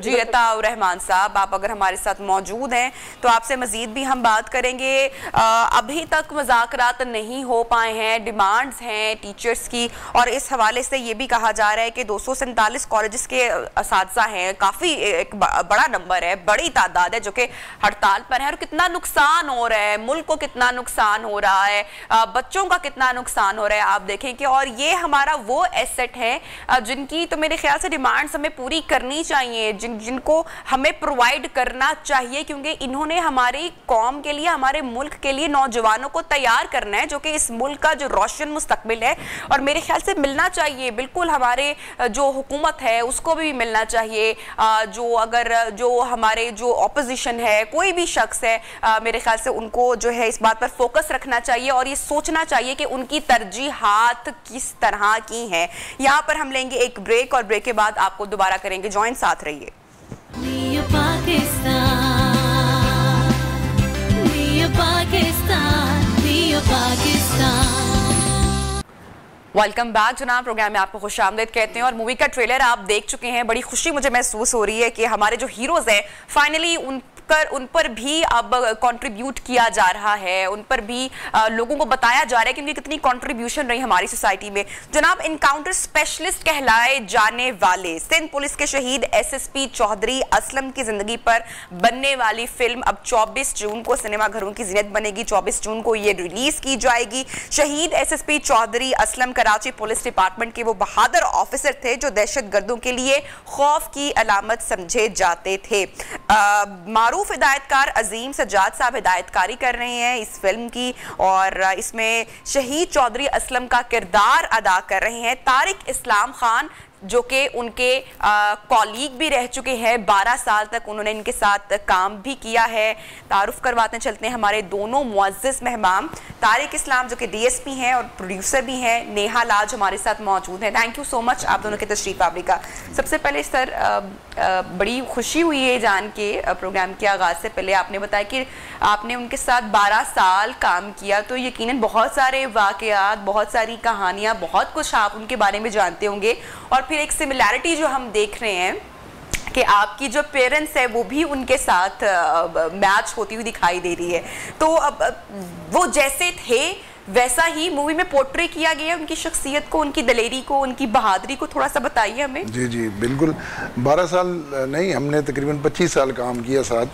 जी, अताउर रहमान साहब, आप अगर हमारे साथ मौजूद हैं तो आपसे मजीद भी हम बात करेंगे। अभी तक मुज़ाकरात नहीं हो पाए हैं, डिमांड्स हैं टीचर्स की, और इस हवाले से ये भी कहा जा रहा है कि 247 कॉलेजेस के असातिज़ा हैं, काफ़ी एक बड़ा नंबर है, बड़ी तादाद है जो कि हड़ताल पर है। और कितना नुकसान हो रहा है, मुल्क को कितना नुकसान हो रहा है, बच्चों का कितना नुकसान हो रहा है, आप देखें कि और ये हमारा वो एसेट है जिनकी तो मेरे ख्याल से डिमांड्स हमें पूरी करनी चाहिए, जिनको हमें प्रोवाइड करना चाहिए, क्योंकि इन्होंने हमारी कौम के लिए, हमारे मुल्क के लिए नौजवानों को तैयार करना है, जो कि इस मुल्क का जो रोशन मुस्तकबिल है। और मेरे ख्याल से मिलना चाहिए, बिल्कुल हमारे जो हुकूमत है उसको भी मिलना चाहिए। जो हमारे जो ऑपोजिशन है, कोई भी शख्स है, मेरे ख्याल से उनको जो है इस बात पर फोकस रखना चाहिए और ये सोचना चाहिए कि उनकी तरजीहात किस तरह की है। यहाँ पर हम लेंगे एक ब्रेक और ब्रेक के बाद आपको दोबारा करेंगे ज्वाइन, साथ रहिए। वेलकम बैक जनाब, प्रोग्राम में आपको खुशामदीद कहते हैं। और मूवी का ट्रेलर आप देख चुके हैं, बड़ी खुशी मुझे महसूस हो रही है कि हमारे जो हीरोज हैं फाइनली उन पर भी अब कंट्रीब्यूट किया जा रहा है, उन पर भी लोगों को बताया जा रहा है कि उनकी कितनी कंट्रीब्यूशन रही हमारी सोसाइटी में। जनाब, इनकाउंटर स्पेशलिस्ट कहलाए जाने वाले सिंध पुलिस के शहीद एसएसपी चौधरी असलम की जिंदगी पर बनने वाली फिल्म अब 24 जून को सिनेमाघरों की ज़ीनत बनेगी। 24 जून को ये रिलीज की जाएगी। शहीद एसएसपी चौधरी असलम का कराची पुलिस डिपार्टमेंट के वो बहादुर ऑफिसर थे जो दहशतगर्दों के लिए खौफ की अलामत समझे जाते थे। मारूफ हिदायतकार अजीम सज्जाद साहब हिदायतकारी कर रहे हैं इस फिल्म की, और इसमें शहीद चौधरी असलम का किरदार अदा कर रहे हैं तारिक इस्लाम खान, जो कि उनके कॉलीग भी रह चुके हैं। 12 साल तक उन्होंने इनके साथ काम भी किया है। तारुफ करवाते चलते हैं हमारे दोनों मुअज़्ज़िज़ मेहमान, तारिक इस्लाम जो कि DSP हैं और प्रोड्यूसर भी हैं, नेहा लाज हमारे साथ मौजूद हैं। थैंक यू सो मच आप दोनों की तशरीफ़ आवरी का। सबसे पहले सर बड़ी खुशी हुई है जान के प्रोग्राम के आगाज़ से पहले आपने बताया कि आपने उनके साथ 12 साल काम किया, तो यकीनन बहुत सारे वाक़यात, बहुत सारी कहानियाँ, बहुत कुछ आप उनके बारे में जानते होंगे। और फिर एक सिमिलैरिटी जो हम देख रहे हैं कि आपकी जो पेरेंट्स है वो भी उनके साथ मैच होती हुई दिखाई दे रही है, तो अब वो जैसे थे वैसा ही मूवी में पोर्ट्रे किया गया उनकी शख्सियत को, उनकी दलेरी को, उनकी बहादुरी को। थोड़ा सा बताइए हमें। जी जी बिल्कुल। 12 साल नहीं, हमने तकरीबन 25 साल काम किया साथ।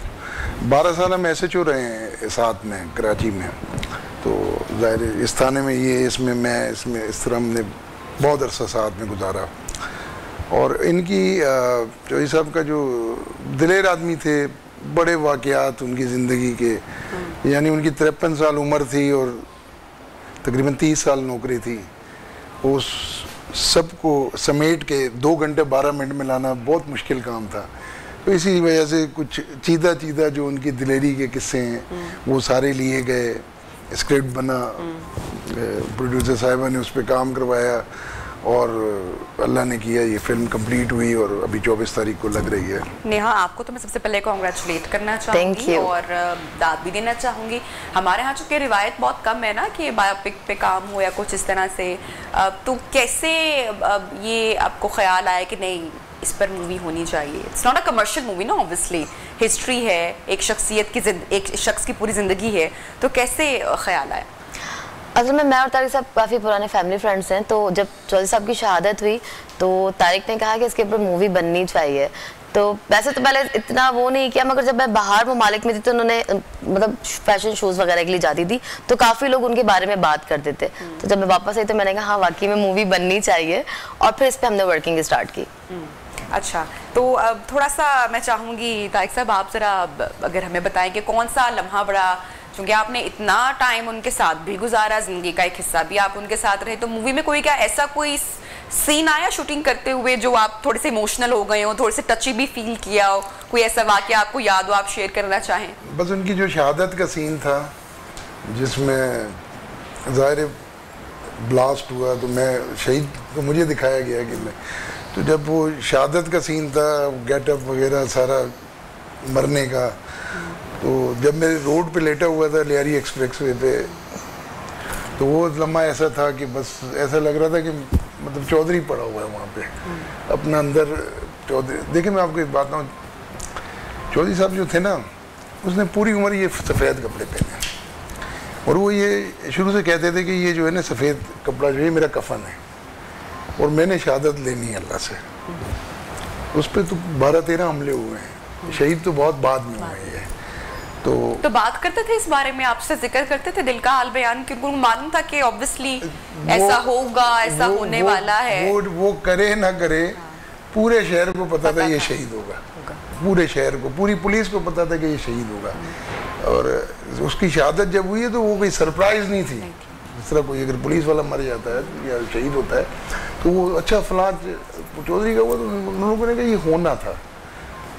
12 साल हम SHO रहे हैं साथ में कराची में, तो ज़ाहिर इस थाने में ये इसमें मैं इसमें इस तरह हमने बहुत अरसा साथ में गुजारा। और इनकी चौधरी साहब का जो दिलेर आदमी थे, बड़े वाक़यात उनकी ज़िंदगी के, यानी उनकी 53 साल उम्र थी और तकरीबन 30 साल नौकरी थी। उस सब को समेट के 2 घंटे 12 मिनट में लाना बहुत मुश्किल काम था। तो इसी वजह से कुछ चीदा जो उनकी दिलेरी के किस्से हैं वो सारे लिए गए, स्क्रिप्ट बना, प्रोड्यूसर साहिबा ने उस पर काम करवाया और अल्लाह ने किया, ये फिल्म कंप्लीट हुई और अभी 24 तारीख को लग रही है। नेहा, आपको तो मैं सबसे पहले कांग्रेचुलेट करना चाहूँगी और दाद भी देना चाहूँगी। हमारे यहाँ चूँकि रिवायत बहुत कम है ना कि बायोपिक पे काम हो या कुछ इस तरह से, तो कैसे ये आपको ख्याल आया कि नहीं इस पर मूवी होनी चाहिए? It's not a commercial movie ना, ऑब्वियसली हिस्ट्री है, एक शख्सियत की एक शख्स की पूरी ज़िंदगी है, तो कैसे ख्याल आया? असल में मैं और तारिक साहब काफ़ी पुराने फैमिली फ्रेंड्स हैं, तो जब चौधरी साहब की शहादत हुई तो तारिक ने कहा कि इसके ऊपर मूवी बननी चाहिए। तो वैसे तो पहले इतना वो नहीं किया, मगर जब मैं बाहर ममालिक में थी तो उन्होंने मतलब फैशन शोज़ वगैरह के लिए जाती थी तो काफ़ी लोग उनके बारे में बात करते थे। तो जब मैं वापस आई तो मैंने कहा हाँ वाकई में मूवी बननी चाहिए, और फिर इस पर हमने वर्किंग स्टार्ट की। अच्छा, तो अब थोड़ा सा मैं चाहूँगी तारिक साहब आप ज़रा अगर हमें बताएं कि कौन सा लम्हा बड़ा, क्योंकि आपने इतना टाइम उनके साथ भी गुजारा, ज़िंदगी का एक हिस्सा भी आप उनके साथ रहे, तो मूवी में कोई क्या ऐसा कोई सीन आया शूटिंग करते हुए जो आप थोड़े से इमोशनल हो गए हो, थोड़े से टची भी फील किया हो, कोई ऐसा वाक़या आपको याद हो आप शेयर करना चाहें? बस उनकी जो शहादत का सीन था जिसमें ज़ाहिर ब्लास्ट हुआ, तो मैं शहीद तो मुझे दिखाया गया कि मैं, तो जब वो शहादत का सीन था, गेटअप वगैरह सारा मरने का, तो जब मैं रोड पे लेटा हुआ था लियारी एक्सप्रेसवे पे, तो वो लम्हा ऐसा था कि बस ऐसा लग रहा था कि मतलब चौधरी पड़ा हुआ है वहाँ पे अपना अंदर। चौधरी देखिए, मैं आपको एक बात बताऊँ, चौधरी साहब जो थे ना, उसने पूरी उम्र ये सफ़ेद कपड़े पहने, और वो ये शुरू से कहते थे कि ये जो है ना सफ़ेद कपड़ा जो है मेरा कफन है और मैंने शहादत लेनी है अल्लाह से। उस पर तो 12-13 हमले हुए हैं, शहीद तो बहुत बाद में हुए हैं। तो बात करते थे इस बारे में, आपसे जिक्र करते थे दिल का हाल बयान, क्योंकि उनको मालूम था कि ऑब्वियसली ऐसा होगा, ऐसा होने वाला है। वो करे ना करे, पूरे शहर को पता था ये शहीद होगा, पूरे शहर को, पूरी पुलिस को पता था कि ये शहीद होगा। और उसकी शहादत जब हुई है तो वो कोई सरप्राइज नहीं थी। जिस तरह कोई अगर पुलिस वाला मर जाता है या शहीद होता है तो वो अच्छा फलां चौधरी का हुआ, तो उन लोगों ने कहा ये होना था,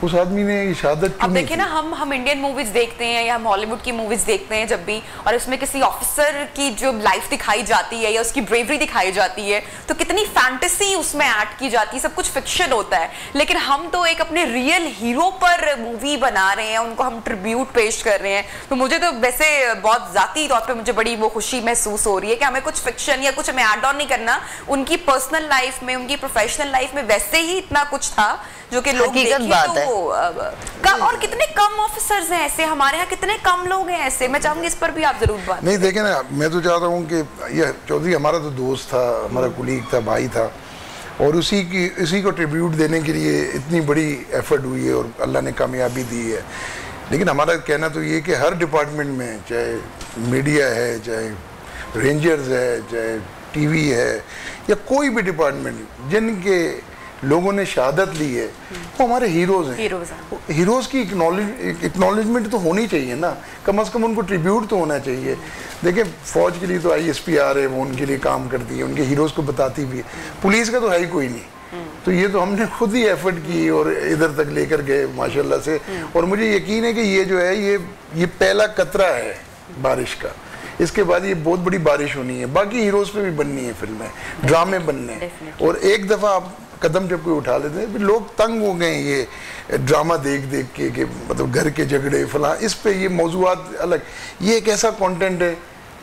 उस आदमी ने शहादत। अब देखिए ना, हम इंडियन मूवीज देखते हैं या हम हॉलीवुड की मूवीज देखते हैं जब भी, और उसमें किसी ऑफिसर की जो लाइफ दिखाई जाती है या उसकी ब्रेवरी दिखाई जाती है तो कितनी फैंटेसी उसमें ऐड की जाती है, सब कुछ फिक्शन होता है। लेकिन हम तो एक अपने रियल हीरो पर मूवी बना रहे हैं, उनको हम ट्रिब्यूट पेश कर रहे हैं। तो मुझे तो वैसे बहुत ज़ाती तौर पर मुझे बड़ी वो खुशी महसूस हो रही है कि हमें कुछ फिक्शन या कुछ हमें ऐड ऑन नहीं करना, उनकी पर्सनल लाइफ में, उनकी प्रोफेशनल लाइफ में वैसे ही इतना कुछ था जो कि लोग देखें तो और कितने कम ऑफिसर्स हैं ऐसे हमारे यहाँ, कितने कम लोग हैं ऐसे। मैं चाहूंगी इस पर भी आप जरूर बात नहीं। देखें ना, मैं तो चाहता हूँ कि ये चौधरी हमारा तो दोस्त था, हमारा कुलीग था, भाई था, और उसी को ट्रिब्यूट देने के लिए इतनी बड़ी एफर्ट हुई है और अल्लाह ने कामयाबी दी है। लेकिन हमारा कहना तो ये कि हर डिपार्टमेंट में, चाहे मीडिया है, चाहे रेंजर्स है, चाहे टीवी है या कोई भी डिपार्टमेंट जिनके लोगों ने शहादत ली है वो हमारे हीरोज हैं। हीरोज की एक्नॉलेजमेंट तो होनी चाहिए ना, कम से कम उनको ट्रिब्यूट तो होना चाहिए। देखिए फौज के लिए तो ISPR है, वो उनके लिए काम करती है, उनके हीरोज को बताती भी है। पुलिस का तो है ही कोई नहीं, तो ये तो हमने खुद ही एफर्ट की और इधर तक लेकर गए माशाल्लाह से। और मुझे यकीन है कि ये जो है ये पहला कतरा है बारिश का, इसके बाद ये बहुत बड़ी बारिश होनी है। बाकी हीरोज पे भी बननी है फिल्में, ड्रामे बनने हैं। और एक दफ़ा आप कदम जब कोई उठा लेते हैं, लोग तंग हो गए ये ड्रामा देख देख के कि मतलब घर के झगड़े फला, इस पे ये मौजूआत अलग, ये एक ऐसा कंटेंट है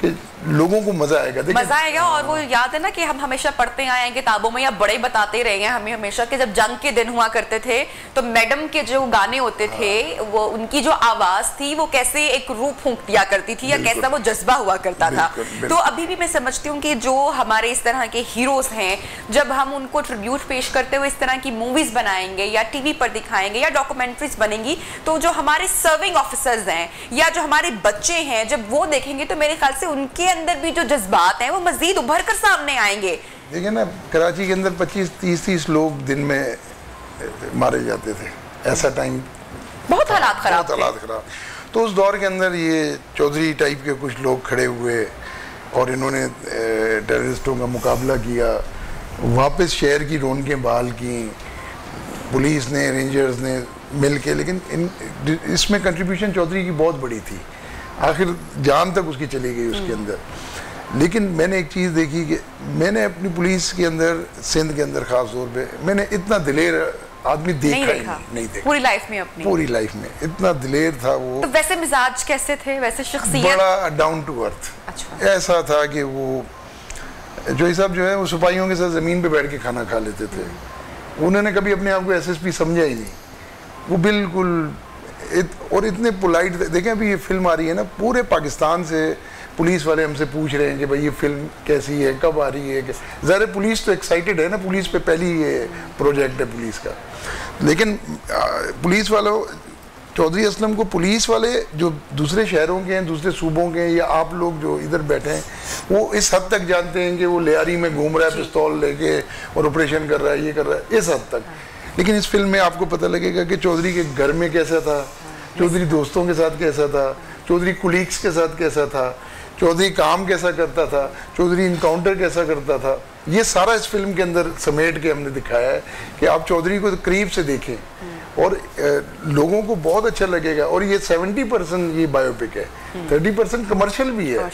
कि लोगों को मजा आएगा, मजा आएगा। और वो याद है ना कि हम हमेशा पढ़ते आए हैं किताबों में, या बड़े बताते रहे हैं हमें हमेशा कि जब जंग के दिन हुआ करते थे तो मैडम के जो गाने होते थे वो उनकी जो आवाज थी वो कैसे एक रूप फूंक दिया करती थी, या कैसा वो जज्बा हुआ करता था। तो अभी भी मैं समझती हूँ कि जो हमारे इस तरह के हीरोज हैं, जब हम उनको ट्रिब्यूट पेश करते हुए इस तरह की मूवीज बनाएंगे या टीवी पर दिखाएंगे या डॉक्यूमेंट्रीज बनेंगी, तो जो हमारे सर्विंग ऑफिसर्स हैं या जो हमारे बच्चे हैं जब वो देखेंगे तो मेरे ख्याल से उनके अंदर भी जो जज्बात हैं वो मजीद उभर कर सामने आएंगे। देखिए ना, कराची के अंदर 25-30 लोग दिन में मारे जाते थे, ऐसा टाइम, बहुत हालात खराब। तो उस दौर के अंदर ये चौधरी टाइप के कुछ लोग खड़े हुए और इन्होंने टेररिस्टों का मुकाबला किया, वापस शहर की रौनकें बहाल की, पुलिस ने, रेंजर्स ने मिल के। लेकिन इसमें कंट्रीब्यूशन चौधरी की बहुत बड़ी थी, आखिर जान तक उसकी चली गई उसके अंदर। लेकिन मैंने एक चीज़ देखी कि मैंने अपनी पुलिस के अंदर, सिंध के अंदर ख़ास तौर पे, मैंने इतना दिलेर आदमी देखा ही नहीं देखा पूरी लाइफ में, अपनी पूरी लाइफ में इतना दिलेर था वो। तो वैसे मिजाज कैसे थे, वैसे शख्सियत? बड़ा डाउन टू अर्थ। अच्छा। ऐसा था कि वो जोई साहब जो है वो सिपाहियों के साथ ज़मीन पे बैठ के खाना खा लेते थे। उन्होंने कभी अपने आप को SSP समझा ही नहीं, वो बिल्कुल और इतने पोलाइट। देखें अभी ये फिल्म आ रही है ना, पूरे पाकिस्तान से पुलिस वाले हमसे पूछ रहे हैं कि भाई ये फिल्म कैसी है, कब आ रही है। ज़रा पुलिस तो एक्साइटेड है ना, पुलिस पे पहली ये प्रोजेक्ट है पुलिस का। लेकिन पुलिस वालों, चौधरी असलम को पुलिस वाले जो दूसरे शहरों के हैं, दूसरे सूबों के हैं, या आप लोग जो इधर बैठे हैं, वो इस हद तक जानते हैं कि वो लियारी में घूम रहा है पिस्तौल लेके और ऑपरेशन कर रहा है, ये कर रहा है, इस हद तक। लेकिन इस फिल्म में आपको पता लगेगा कि चौधरी के घर में कैसा था, चौधरी दोस्तों के साथ कैसा था, चौधरी कुलीग्स के साथ कैसा था, चौधरी काम कैसा करता था, चौधरी इनकाउंटर कैसा करता था। ये सारा इस फिल्म के अंदर समेट के हमने दिखाया है कि आप चौधरी को करीब से देखें और लोगों को बहुत अच्छा लगेगा। और ये 70% ये बायोपिक है, 30% कमर्शियल भी है।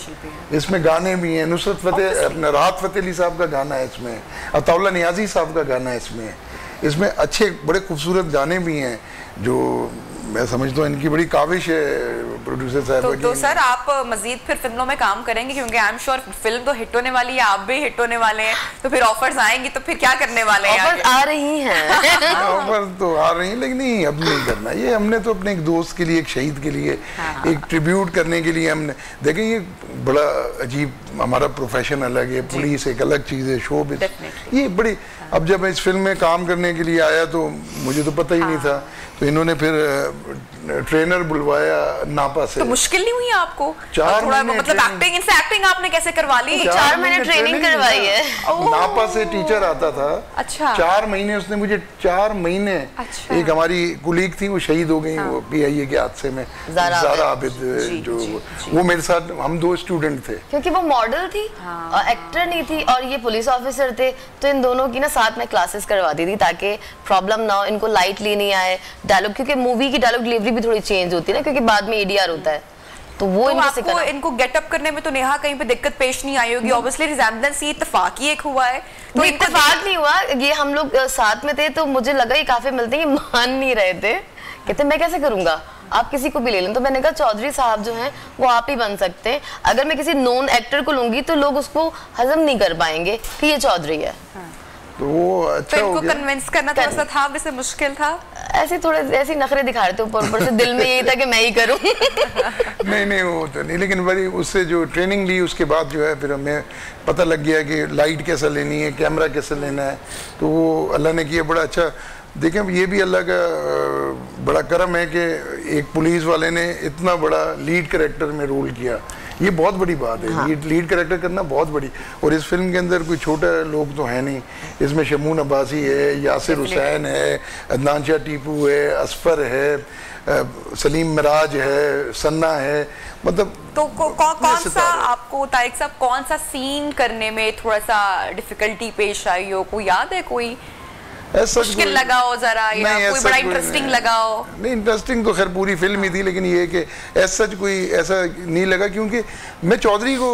इसमें गाने भी हैं, नुसरत फतेह, अपना राहत फ़तेह अली साहब का गाना है इसमें, अताउल्ला नियाजी साहब का गाना है इसमें अच्छे बड़े खूबसूरत गाने भी हैं जो मैं समझता हूँ इनकी बड़ी काविश है प्रोड्यूसर साहब। तो सर आप मजीद फिर फिल्मों में काम करेंगे, क्योंकि आई एम श्योर फिल्म तो हिट होने वाली है, आप भी हिट होने वाले हैं, तो फिर ऑफर्स आएंगी तो फिर क्या करने वाले हैं? ऑफर्स आ रही हैं। ऑफर तो आ रही हैं, लेकिन नहीं, अब नहीं करना। ये हमने तो अपने एक दोस्त के लिए, एक शहीद के लिए, एक ट्रिब्यूट करने के लिए हमने, देखें ये बड़ा अजीब, हमारा प्रोफेशन अलग है, पुलिस एक अलग चीज़ है, शो भी ये बड़ी। अब जब इस फिल्म में काम करने के लिए आया तो मुझे तो पता ही नहीं था, तो इन्होंने फिर ट्रेनर बुलवाया नापा से। तो मुश्किल नहीं हुई आपको? 4 महीने मतलब एक्टिंग आपने कैसे कुलीग थी? 4 महीने ट्रेनिंग करवाई है। नापा से टीचर आता था। अच्छा। 4 महीने उसने मुझे 4 महीने। अच्छा। एक हमारी कुलीग थी, वो शहीद हो गई, वो PIA के हादसे में, ज़ारा आबिद, जो वो मेरे साथ, हम 2 स्टूडेंट थे। क्योंकि वो मॉडल थी और एक्टर नहीं थी, और ये पुलिस ऑफिसर थे, तो इन दोनों की ना साथ में क्लासेस करवाती थी ताकि प्रॉब्लम ना हो, इनको लाइटली नहीं आए डायलॉग, क्योंकि मूवी की डायलॉग डिलीवरी भी थोड़ी चेंज होती है ना, क्योंकि बाद में ADR होता है, तो वो आपको इनको गेटअप करने में तो नेहा कहीं पे दिक्कत पेश नहीं आई होगी? ऑब्वियसली रिजेम्बलेंस ये इत्तेफाक ही एक हुआ है, तो इत्तेफाक नहीं हुआ, ये हम लोग साथ में थे तो मुझे लगा ये काफी मिलते हैं, मान नहीं रहे थे, कहते मैं कैसे करूंगा, आप किसी को भी ले लें। तो मैंने कहा चौधरी साहब जो हैं वो आप ही बन सकते हैं, अगर मैं किसी नॉन एक्टर को लूंगी तो लोग उसको हजम नहीं कर पाएंगे कि ये चौधरी है। तो वो अच्छा हो गया। कन्विंस करना थोड़ा सा था, वैसे मुश्किल था, ऐसे थोड़े ऐसे नखरे दिखा रहे थे ऊपर से, दिल में यही था कि मैं ही करूं। नहीं वो तो नहीं, लेकिन बड़ी उससे जो ट्रेनिंग ली उसके बाद जो है फिर हमें पता लग गया कि लाइट कैसा लेनी है, कैमरा कैसे लेना है, तो वो अल्लाह ने किया बड़ा अच्छा। देखें ये भी अल्लाह का बड़ा करम है कि एक पुलिस वाले ने इतना बड़ा लीड कैरेक्टर में रोल किया। ये बहुत बड़ी बात है। लीड कैरेक्टर करना बहुत बड़ी, और इस फिल्म के अंदर कोई छोटे लोग तो है नहीं। इसमें शमून अब्बासी है, यासिर हुसैन है, अदनान शाह टीपू है, असफर है, सलीम मिराज है, सन्ना है, मतलब तो कौन सा आपको तारिक साहब कौन सा सीन करने में थोड़ा सा डिफिकल्टी पेश आई हो, कोई याद है, कोई मुश्किल लगा हो जरा, या कोई बड़ा इंटरेस्टिंग लगा हो? नहीं, इंटरेस्टिंग तो खैर पूरी फिल्म ही थी, लेकिन ये कि ऐसा कोई ऐसा नहीं लगा, क्योंकि मैं चौधरी को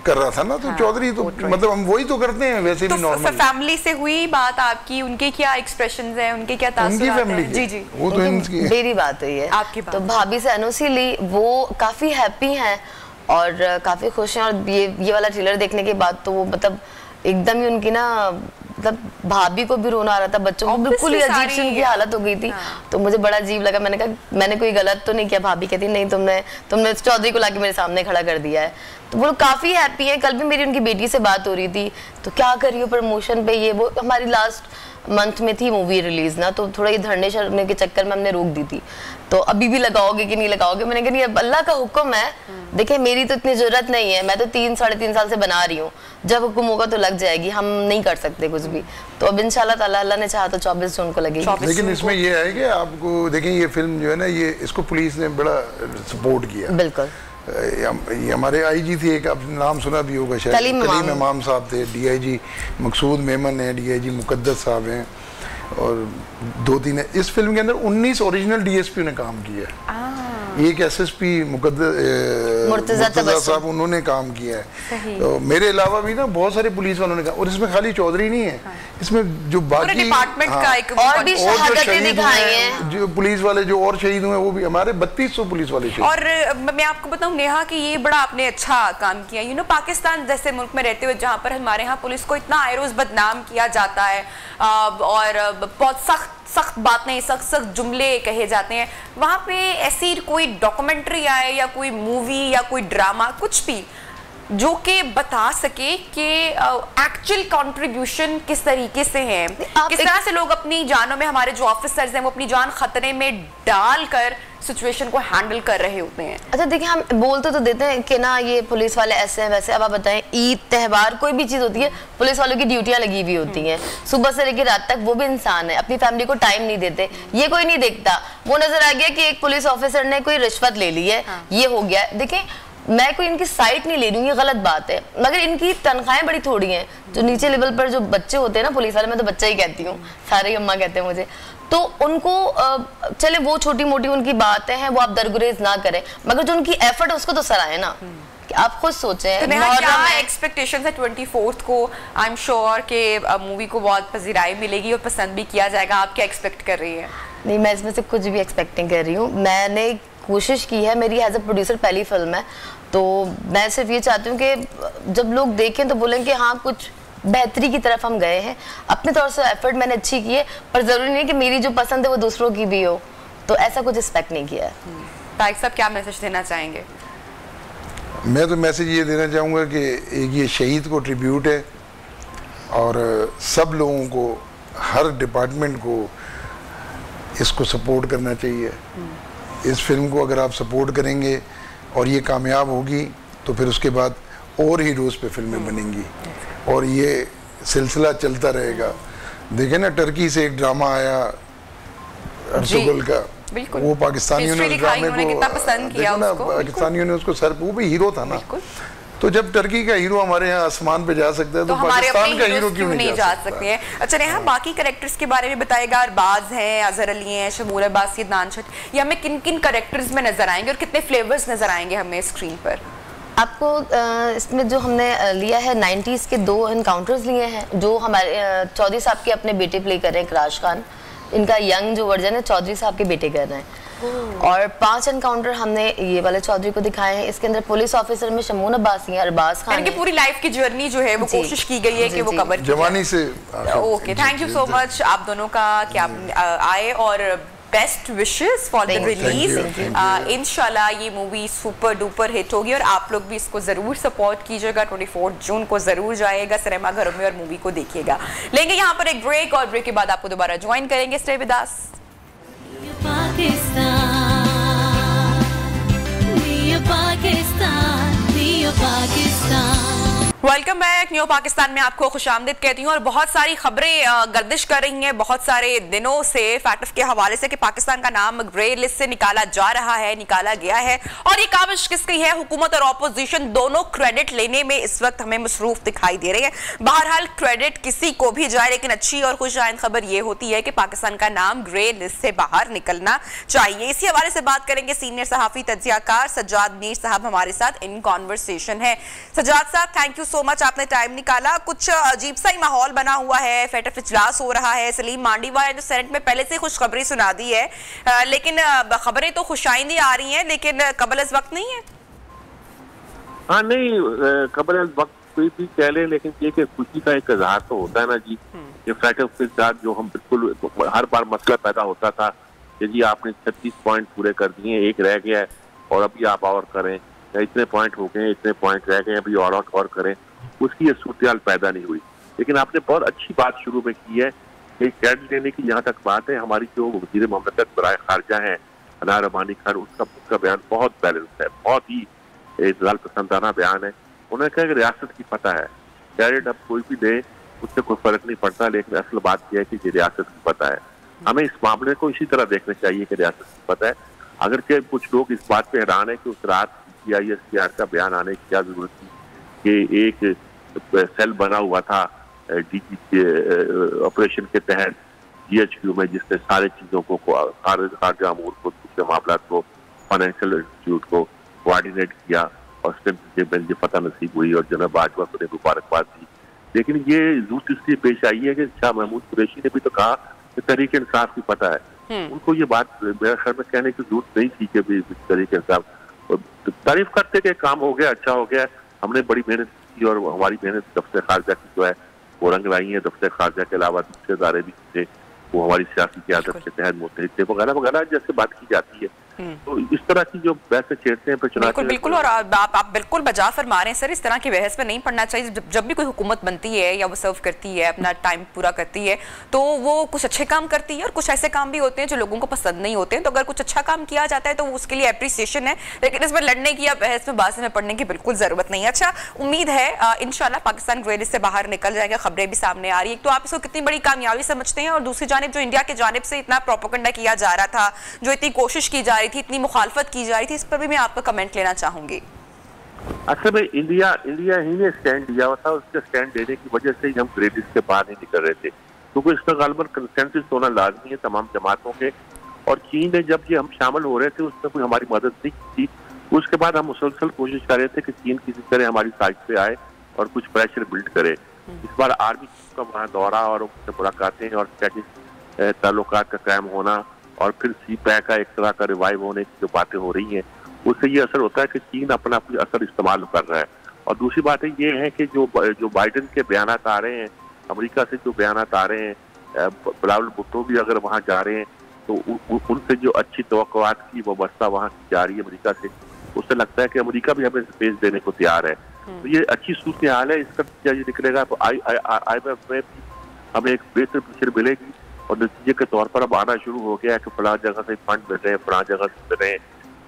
कर रहा था ना, तो चौधरी तो मतलब हम वही तो करते हैं वैसे भी नॉर्मल। फैमिली से हुई बात आपकी, उनके क्या एक्सप्रेशंस हैं, उनके क्या तासुरात हैं? जी जी, वो तो मेरी बात हुई है आपकी बात। तो भाभी से एनओसी ली, वो काफी हैप्पी हैं और काफी खुश हैं, और ये वाला ट्रेलर देखने के बाद तो वो मतलब एकदम ही उनकी ना, मतलब भाभी को भी रोना आ रहा था, बच्चों को बिल्कुल ही अजीब सी उनकी हालत हो गई थी। तो मुझे बड़ा अजीब लगा, मैंने कहा मैंने कोई गलत तो नहीं किया? भाभी कहती नहीं, तुमने चौधरी को लाके मेरे सामने खड़ा कर दिया है। तो वो काफी हैप्पी है। कल भी मेरी उनकी बेटी से बात हो रही थी, तो क्या कर रही हो प्रमोशन पे, ये वो। हमारी लास्ट मंथ में थी मूवी रिलीज ना, तो थोड़ा ये धरने शरने के चक्कर में हमने रोक दी थी। तो अभी भी लगाओगे कि नहीं लगाओगे? मैंने कहा अब अल्लाह का हुक्म है, देखिए मेरी तो इतनी जरूरत नहीं है, मैं तो 3-3.5 साल से बना रही हूँ, जब हुक्म होगा तो लग जाएगी, हम नहीं कर सकते कुछ भी। तो अब इंशाल्लाह ताला अल्लाह ने चाहा तो 24 जून को लगेगी। लेकिन इसमें ये है कि आपको देखें, ये फिल्म जो है ना, ये इसको पुलिस ने बड़ा सपोर्ट किया। बिल्कुल, ये हमारे आईजी थी, एक आप नाम सुना भी होगा शायद, कलीम इमाम साहब थे, डीआईजी मकसूद मेमन है, डीआईजी मुकद्दस साहब हैं, और 2-3 इस फिल्म के अंदर 19 ओरिजिनल डीएसपी ने काम किया है। एक एसएसपी मुर्तजा साहब उन्होंने काम किया है। तो मेरे अलावा भी ना बहुत सारे पुलिस वालों ने काम, और इसमें खाली चौधरी नहीं है, इसमें जो बाकी डिपार्टमेंट का एक और भी शहादतें दिखाई हैं, जो पुलिस वाले जो और शहीद हुए वो भी हमारे 3200 पुलिस वाले शहीद। और मैं आपको बताऊं नेहा कि ये बड़ा आपने अच्छा काम किया। पाकिस्तान जैसे मुल्क में रहते हुए जहाँ पर हमारे यहाँ पुलिस को इतना आए रोज बदनाम किया जाता है, और बहुत सख्त बातें, सख्त जुमले कहे जाते हैं, वहां पे ऐसी कोई डॉक्यूमेंट्री आए या कोई मूवी या कोई ड्रामा, कुछ भी जो कि बता सके कि एक्चुअल कंट्रीब्यूशन किस तरीके से है, किस तरह से लोग अपनी जानों में, हमारे जो ऑफिसर्स हैं वो अपनी जान खतरे में डालकर सिचुएशन को हैंडल कर रहे होते हैं। अच्छा देखिए, हम बोलते तो देते हैं कि ना ये पुलिस वाले ऐसे हैं वैसे। अब आप बताएं, ईद त्योहार कोई भी चीज होती है, पुलिस वालों की ड्यूटियां लगी हुई होती हैं, सुबह से लेकर रात तक। वो भी इंसान है, अपनी फैमिली को टाइम नहीं देते, ये कोई नहीं देखता। वो नजर आ गया कि एक पुलिस ऑफिसर ने कोई रिश्वत ले ली है, ये हो गया। देखिए मैं कोई इनकी साइट नहीं ले रही हूँ, ये गलत बात है, मगर इनकी तनख्वाहें बड़ी थोड़ी हैं। जो नीचे लेवल पर जो बच्चे होते हैं ना पुलिस वाले, मैं तो बच्चा ही कहती हूँ, सारे अम्मा कहते हैं मुझे, तो उनको चले वो छोटी मोटी उनकी बातें हैं, वो आप दरगुरेज ना करें, मगर जो उनकी एफर्ट है उसको तो सराहे ना। कि आप खुद सोचें तो क्या एक्सपेक्टेशंस है 24 को? आई एम श्योर कि मूवी को बहुत पजीराई मिलेगी और पसंद भी किया जाएगा। आप क्या एक्सपेक्ट कर रही है? नहीं, मैं इसमें से कुछ भी एक्सपेक्ट नहीं कर रही हूँ। मैंने कोशिश की है, मेरी एज अ प्रोड्यूसर पहली फिल्म है, तो मैं सिर्फ ये चाहती हूँ कि जब लोग देखें तो बोलें कि हाँ कुछ बेहतरी की तरफ हम गए हैं। अपने तौर से एफर्ट मैंने अच्छी की है, पर जरूरी नहीं कि मेरी जो पसंद है वो दूसरों की भी हो, तो ऐसा कुछ एक्सपेक्ट नहीं किया है। तारिक साहब क्या मैसेज देना चाहेंगे? मैं तो मैसेज ये देना चाहूँगा कि एक ये शहीद को ट्रिब्यूट है, और सब लोगों को, हर डिपार्टमेंट को इसको सपोर्ट करना चाहिए। इस फिल्म को अगर आप सपोर्ट करेंगे और ये कामयाब होगी, तो फिर उसके बाद और हीरोज़ पे फिल्में बनेंगी, और ये सिलसिला चलता रहेगा। देखें ना, टर्की से एक ड्रामा आया अर्तुगरुल का, वो पाकिस्तानियों ने ड्रामे को पसंद किया, पाकिस्तानियों ने उसको सर, वो भी हीरो था ना। तो जब टर्की का हीरो हमारे यहाँ आसमान पे जा सकता है, तो पाकिस्तान का हीरो क्यों नहीं जा सकते हैं? अच्छा नेहा, बाकी कैरेक्टर्स के बारे में बताएगा। अरबाज हैं, अजहर अली हैं, शमून अब्बासी, अदनान शाह, ये हमें किन किन कैरेक्टर्स में नजर आएंगे और कितने फ्लेवर्स नजर आएंगे हमें स्क्रीन पर? आपको इसमें जो हमने लिया है 90s के 2 एनकाउंटर्स लिए हैं, जो हमारे चौधरी साहब के अपने बेटे प्ले कर रहे हैं, इकराज खान। इनका यंग जो वर्जन है चौधरी साहब के बेटे कर रहे हैं। और 5 एनकाउंटर हमने ये वाले चौधरी को दिखाए हैं। इसके अंदर पुलिस ऑफिसर में शमून अब्बासी हैं, अरबाज खान, इनकी पूरी लाइफ की जर्नी जो है वो कोशिश की गई है कि वो कवर की जवानी से। Okay, thank you so much आप दोनों का कि आप आए, और best wishes for the release. इंशाल्लाह ये मूवी सुपर डुपर हिट होगी, और आप लोग भी इसको जरूर सपोर्ट कीजिएगा। 24 जून को जरूर जाइएगा सिनेमा घरों में और मूवी को देखिएगा। लेंगे यहाँ पर एक ब्रेक, और ब्रेक के बाद आपको दोबारा ज्वाइन करेंगे। Stay with us. Pakistan. Welcome back. New Pakistan में आपको खुशामदीद कहती हूँ और बहुत सारी खबरें गर्दिश कर रही हैं बहुत सारे दिनों से फैटफ के हवाले से कि पाकिस्तान का नाम ग्रे लिस्ट से निकाला जा रहा है, निकाला गया है और ये काबिश किसकी है? हुकूमत और ऑपोजिशन दोनों क्रेडिट लेने में इस वक्त हमें मसरूफ दिखाई दे रही है। बहरहाल क्रेडिट किसी को भी जाए, लेकिन अच्छी और खुशआइंद खबर ये होती है कि पाकिस्तान का नाम ग्रे लिस्ट से बाहर निकलना चाहिए। इसी हवाले से बात करेंगे सीनियर सहाफी तज्जियाकार सज्जाद मीर साहब हमारे साथ इन कॉन्वर्सेशन है। सज्जाद साहब, थैंक यू सो मच, आपने टाइम निकाला। कुछ अजीब सा ही माहौल बना हुआ है, फैटफ इजलास हो रहा है, सलीम मांडीवा जो सेनेट में पहले से खुशखबरी सुना दी है, लेकिन खबरें तो खुशाइंदी आ रही हैं, लेकिन कबल अज वक्त नहीं है। हाँ नहीं, कबल अज वक्त कोई भी कह ले, लेकिन ये कि खुशी का एक इजहार तो होता है ना जी। ये फैटफ के साथ जो हम बिल्कुल हर बार मसला पैदा होता था कि जी आपने 36 पॉइंट पूरे कर दिए, एक रह गया है और अभी आप और करें, इतने पॉइंट हो गए, इतने पॉइंट रह गए, अभी और करें, उसकी ये सूरत पैदा नहीं हुई। लेकिन आपने बहुत अच्छी बात शुरू में की है कि क्रेडिट लेने की जहाँ तक बात है, हमारी जो वज़ीर ममलकत बराए खारजा है अनार रबानी खान, उसका बयान बहुत बैलेंस है, बहुत ही इज़लाल पसंदाना बयान है। उन्होंने कहा कि रियासत की पता है, क्रेडिट अब कोई भी दे उससे कोई फर्क नहीं पड़ता, लेकिन असल बात यह है कि रियासत की पता है। हमें इस मामले को इसी तरह देखना चाहिए कि रियासत की पता है। अगर के कुछ लोग इस बात पे हैरान है कि उस रात CISPR का बयान आने की क्या जरूरत थी कि एक सेल बना हुआ था DG के ऑपरेशन के तहत GHQ में, जिसने सारी चीजों को खारजा अमूर को, दूसरे मामला को, फाइनेंशियल इंस्टीट्यूट को कोऑर्डिनेट किया और उसके फतह नसीब हुई और जनाब बाजवा को मुबारकबाद दी। लेकिन ये जरूरत इसलिए पेश आई है कि शाह महमूद कुरैशी ने भी तो कहा कि तहरीक इंसाफ की पता है। उनको ये बात मेरे ख्याल में कहने की जरूरत नहीं थी कि तहरीक इंसाफ, तारीफ करते कि काम हो गया, अच्छा हो गया, हमने बड़ी मेहनत की और हमारी मेहनत दफ्तर खारजा की जो है वो रंग लाई है। दफ्तर खारजा के अलावा दूसरे इदारे भी थे, वो हमारी सियासी क़यादत के तहत मुतहद थे वगैरह वगैरह जैसे बात की जाती है। तो इस तरह की जो बहसें छेड़ते हैं बिल्कुल बिल्कुल, और आप बिल्कुल बजा फरमा रहे हैं सर, इस तरह की बहस में नहीं पड़ना चाहिए। जब भी कोई हुकूमत बनती है या वो सर्व करती है, अपना टाइम पूरा करती है, तो वो कुछ अच्छे काम करती है और कुछ ऐसे काम भी होते हैं जो लोगों को पसंद नहीं होते हैं। तो अगर कुछ अच्छा काम किया जाता है तो उसके लिए अप्रिसिएशन है, लेकिन इसमें लड़ने की या बहस में बात में पढ़ने की बिल्कुल जरूरत नहीं है। अच्छा, उम्मीद है इंशाल्लाह पाकिस्तान ग्रे लिस्ट से बाहर निकल जाएगा, खबरें भी सामने आ रही है। तो आप इसको कितनी बड़ी कामयाबी समझते हैं? और दूसरी जानिब जो इंडिया की जानिब से इतना प्रोपेगेंडा किया जा रहा था, जो इतनी कोशिश की जा रही थी, इतनी मुखालफत की जा रही थी, इस पर भी मैं आपका कमेंट लेना चाहूंगी। असल में इंडिया ही ने स्टैंड लिया हुआ था, उसके स्टैंड लेने की वजह से ही हम ग्रे लिस्ट के बाहर नहीं निकल रहे थे, क्योंकि इसका गालिबन कंसेंसस होना लाजमी है तमाम जमातों के। और चीन ने जब ये हम शामिल हो रहे थे उसमें कोई हमारी मदद नहीं की थी। उसके बाद हम मुसलसल कोशिश कर रहे थे कि चीन किसी तरह हमारी साइड पे आए और कुछ प्रेशर बिल्ड करे। इस बार आर्मी का वहाँ दौरा और उनसे मुलाकातें और स्ट्रेटेजिक ताल्लुकात का कायम होना और फिर CPEC का एक तरह का रिवाइव होने की जो बातें हो रही हैं, उससे ये असर होता है कि चीन अपना कोई असर इस्तेमाल कर रहा है। और दूसरी बात ये है कि जो बाइडेन के बयान आ रहे हैं, अमेरिका से जो बयान आ रहे हैं, बिलावल भुट्टो भी अगर वहाँ जा रहे हैं तो उनसे जो अच्छी तवक्कुआत की वाबस्ता वहाँ की जा रही है अमेरिका से, उससे लगता है कि अमेरिका भी हमें स्पेस देने को तैयार है। तो ये अच्छी सूरत हाल है। इसका नतीजा ये निकलेगा तो IMF में भी हमें एक बेहतर पिक्चर मिलेगी और नतीजे के तौर पर अब आना शुरू हो गया है कि फलां जगह से फंड मिल रहे हैं, फलां जगह से मिल रहे हैं।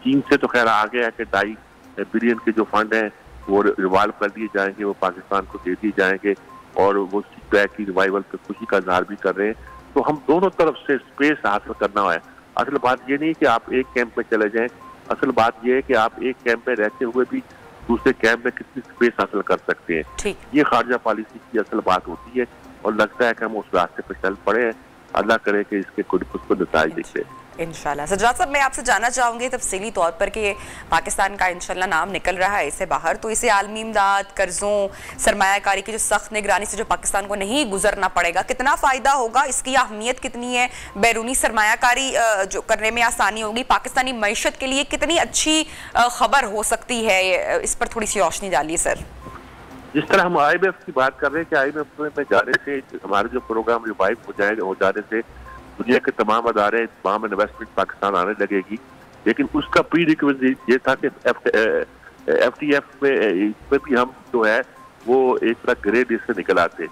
चीन से तो खैर आ गया है कि 2.5 बिलियन के जो फंड हैं वो रिवाल्व कर दिए जाएंगे, वो पाकिस्तान को दे दिए जाएंगे और वो CPEC की रिवाइवल पे खुशी का इजहार भी कर रहे हैं। तो हम दोनों तरफ से स्पेस हासिल करना है। असल बात ये नहीं कि आप एक कैंप में चले जाएं, असल बात ये है कि आप एक कैंप में रहते हुए भी दूसरे कैंप में कितनी स्पेस हासिल कर सकते हैं। ये खारजा पॉलिसी की असल बात होती है और लगता है कि हम उस रास्ते पर चल पड़े हैं। अल्लाह करे कि इसके कुछ नतीजे दिखते हैं इंशाल्लाह। सज्जाद साहब, मैं आपसे जानना चाहूंगी तफसीली तौर पर कि पाकिस्तान का इंशाल्लाह नाम निकल रहा है इससे बाहर, तो इसे आलमी इमदाद, कर्जों, सरमायाकारी की जो सख्त निगरानी से जो पाकिस्तान को नहीं गुजरना पड़ेगा, कितना फ़ायदा होगा, इसकी अहमियत कितनी है, बैरूनी सरमायाकारी जो करने में आसानी होगी, पाकिस्तानी मईशत के लिए कितनी अच्छी खबर हो सकती है, इस पर थोड़ी सी रोशनी डालिए सर। जिस तरह हम IMF की बात कर रहे हैं कि IMF में जाने से हमारे जो प्रोग्राम रिवाइव हो जाने से दुनिया के तमाम अदारे, तमाम इन्वेस्टमेंट पाकिस्तान आने लगेगी, लेकिन उसका प्री रिक्विजिट ये था कि FTF में भी हम जो है वो एक तरह ग्रे लिस्ट से निकल आते।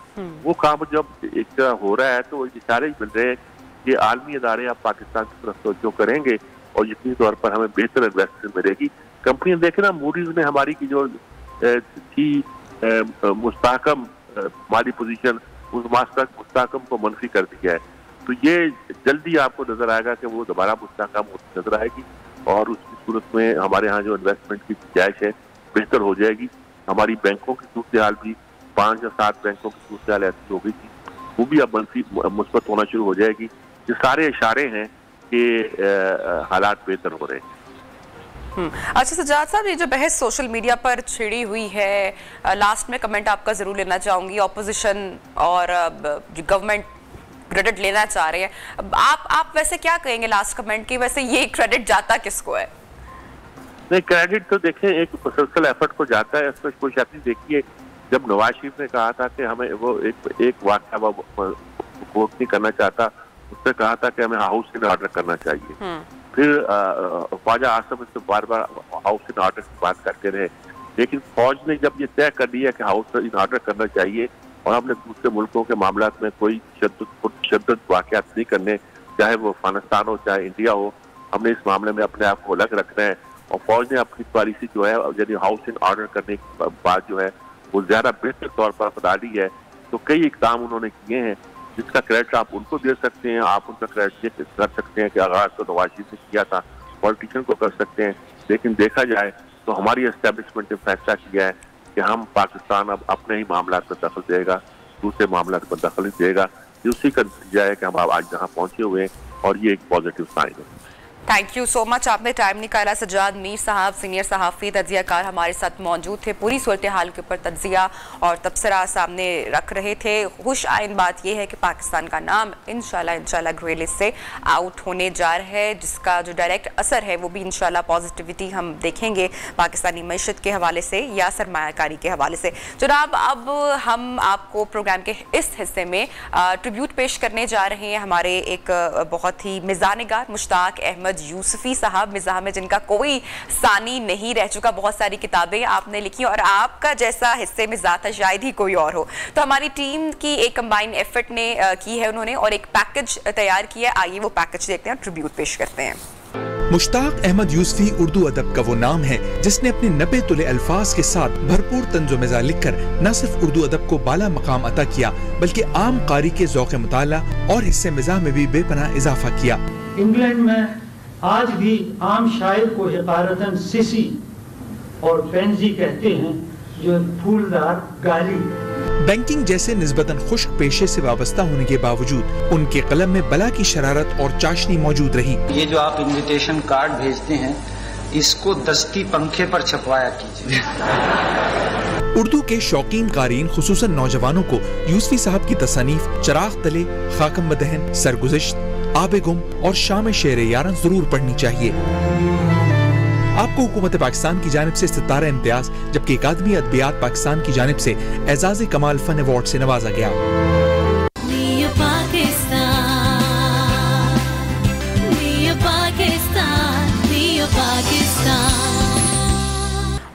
वो काम जब एक तरह हो रहा है तो इशारे मिल रहे हैं कि आलमी अदारे अब पाकिस्तान की तरफ तवज्जो करेंगे और यकीनी तौर पर हमें बेहतर इन्वेस्टमेंट मिलेगी। कंपनियां देखें ना, मूडीज ने हमारी की जो थी मुस्तहकम माली पोजीशन, उस मुस्तहकम को मनफी कर दिया है। तो ये जल्दी आपको नजर आएगा कि वो दोबारा मुस्तहकम होती नजर आएगी और उसकी सूरत में हमारे यहाँ जो इन्वेस्टमेंट की गुंजाइश है बेहतर हो जाएगी। हमारी बैंकों की सूरत हाल भी 5 या 7 बैंकों की सूरत हाल ऐसी हो गई थी, वो भी अब मुस्बत होना शुरू हो जाएगी। ये सारे इशारे हैं कि हालात बेहतर हो रहे हैं। अच्छा सज्जाद साहब, ये जो बहस सोशल मीडिया पर छिड़ी हुई है, लास्ट में कमेंट आपका जरूर लेना चाहूंगी। ऑपोजिशन और गवर्नमेंट क्रेडिट लेना चाह रहे हैं, आप वैसे क्या कहेंगे लास्ट कमेंट की? वैसे ये क्रेडिट जाता किसको है? नहीं, क्रेडिट तो देखें एक मुसलसल एफर्ट को जाता है। इसको देखिए, जब नवाज शरीफ ने कहा था कि हमें वो एक वाक़या कोर्ट नहीं करना चाहता, उसने कहा था कि हमें हाउस इन ऑर्डर करना चाहिए। फिर ख्वाजा आसम इससे बार बार हाउस इन ऑर्डर की बात करते रहे, लेकिन फौज ने जब ये तय कर लिया कि हाउस इन ऑर्डर करना चाहिए और हमने दूसरे मुल्कों के मामला में कोई शद्दत वाक़यात नहीं करने, चाहे वो अफगानिस्तान हो चाहे इंडिया हो, हमने इस मामले में अपने आप को अलग रखना है। और फौज ने अपनी पॉलिसी जो है यानी हाउस इन ऑर्डर करने की बात जो है वो ज्यादा बेहतर तौर पर बता दी है। तो कई इक़दाम उन्होंने किए हैं जिसका क्रेडिट आप उनको दे सकते हैं, आप उनका क्रेडिट कर सकते हैं कि आगाज तो नवाज शरीफ ने किया था, पॉलिटिशियन को कर सकते हैं। लेकिन देखा जाए तो हमारी एस्टेब्लिशमेंट ने फैसला किया है कि हम पाकिस्तान अब अपने ही मामला में दखल देगा, दूसरे मामला में दखल नहीं देगा। ये उसी का नतीजा है कि हम आज जहाँ पहुंचे हुए हैं और ये एक पॉजिटिव साइन है। थैंक यू सो मच, आपने टाइम निकाला। सज्जाद मीर साहब सीनियर सहाफ़ी तज्ज़ियाकार हमारे साथ मौजूद थे, पूरी सूरत हाल के ऊपर तज्ज़िया और तबसरा सामने रख रहे थे। खुश आइन बात यह है कि पाकिस्तान का नाम इंशाल्लाह ग्रे लिस्ट से आउट होने जा रहा है, जिसका जो डायरेक्ट असर है वो भी इंशाल्लाह पॉजिटिविटी हम देखेंगे पाकिस्तानी मईशत के हवाले से या सरमायाकारी के हवाले से। जनाब, अब हम आपको प्रोग्राम के इस हिस्से में ट्रिब्यूट पेश करने जा रहे हैं हमारे एक बहुत ही मिज़ानगार मुश्ताक अहमद यूसुफी साहब, मिज़ाह में जिनका कोई सानी नहीं रह चुका। बहुत सारी किताबें आपने लिखी और आपका जैसा हिस्से में ज़ात शायद ही कोई और हो। तो हमारी टीम की एक कंबाइन एफर्ट ने की है उन्होंने और एक पैकेज तैयार किया है। आइए वो पैकेज देखते हैं, ट्रिब्यूट पेश करते हैं। मुश्ताक अहमद यूसुफी उर्दू अदब का वो नाम है जिसने अपने 90 तुले अल्फाज के साथ भरपूर तंज़ो मिज़ाह लिखकर न सिर्फ उर्दू अदब को बाला मकाम अता किया बल्कि आम कारी के ज़ौक़ मुताला और हिस्से मिज़ाह में भी बेपनाह इजाफा किया। इंग्लैंड में आज भी आम शायर को हिकारतन सिसी और पेंजी कहते हैं, जो फूलदार गाली। बैंकिंग जैसे निस्बतन खुश्क पेशे से वाबस्ता होने के बावजूद उनके कलम में बला की शरारत और चाशनी मौजूद रही। ये जो आप इनविटेशन कार्ड भेजते हैं, इसको दस्ती पंखे पर छपवाया कीजिए। उर्दू के शौकीन कारीन खुसूसन नौजवानों को यूसुफी साहब की तसनीफ चिराग तले, खाकम बदहन, सरगुज़िश्त, आबे गुम और शाम शेर यारन जरूर पढ़नी चाहिए। आपको हुकूमत पाकिस्तान की जानिब से सितारा इम्तियाज जबकि अकादमी अदबियात पाकिस्तान की जानिब से एजाज़े कमाल फन अवार्ड से नवाजा गया।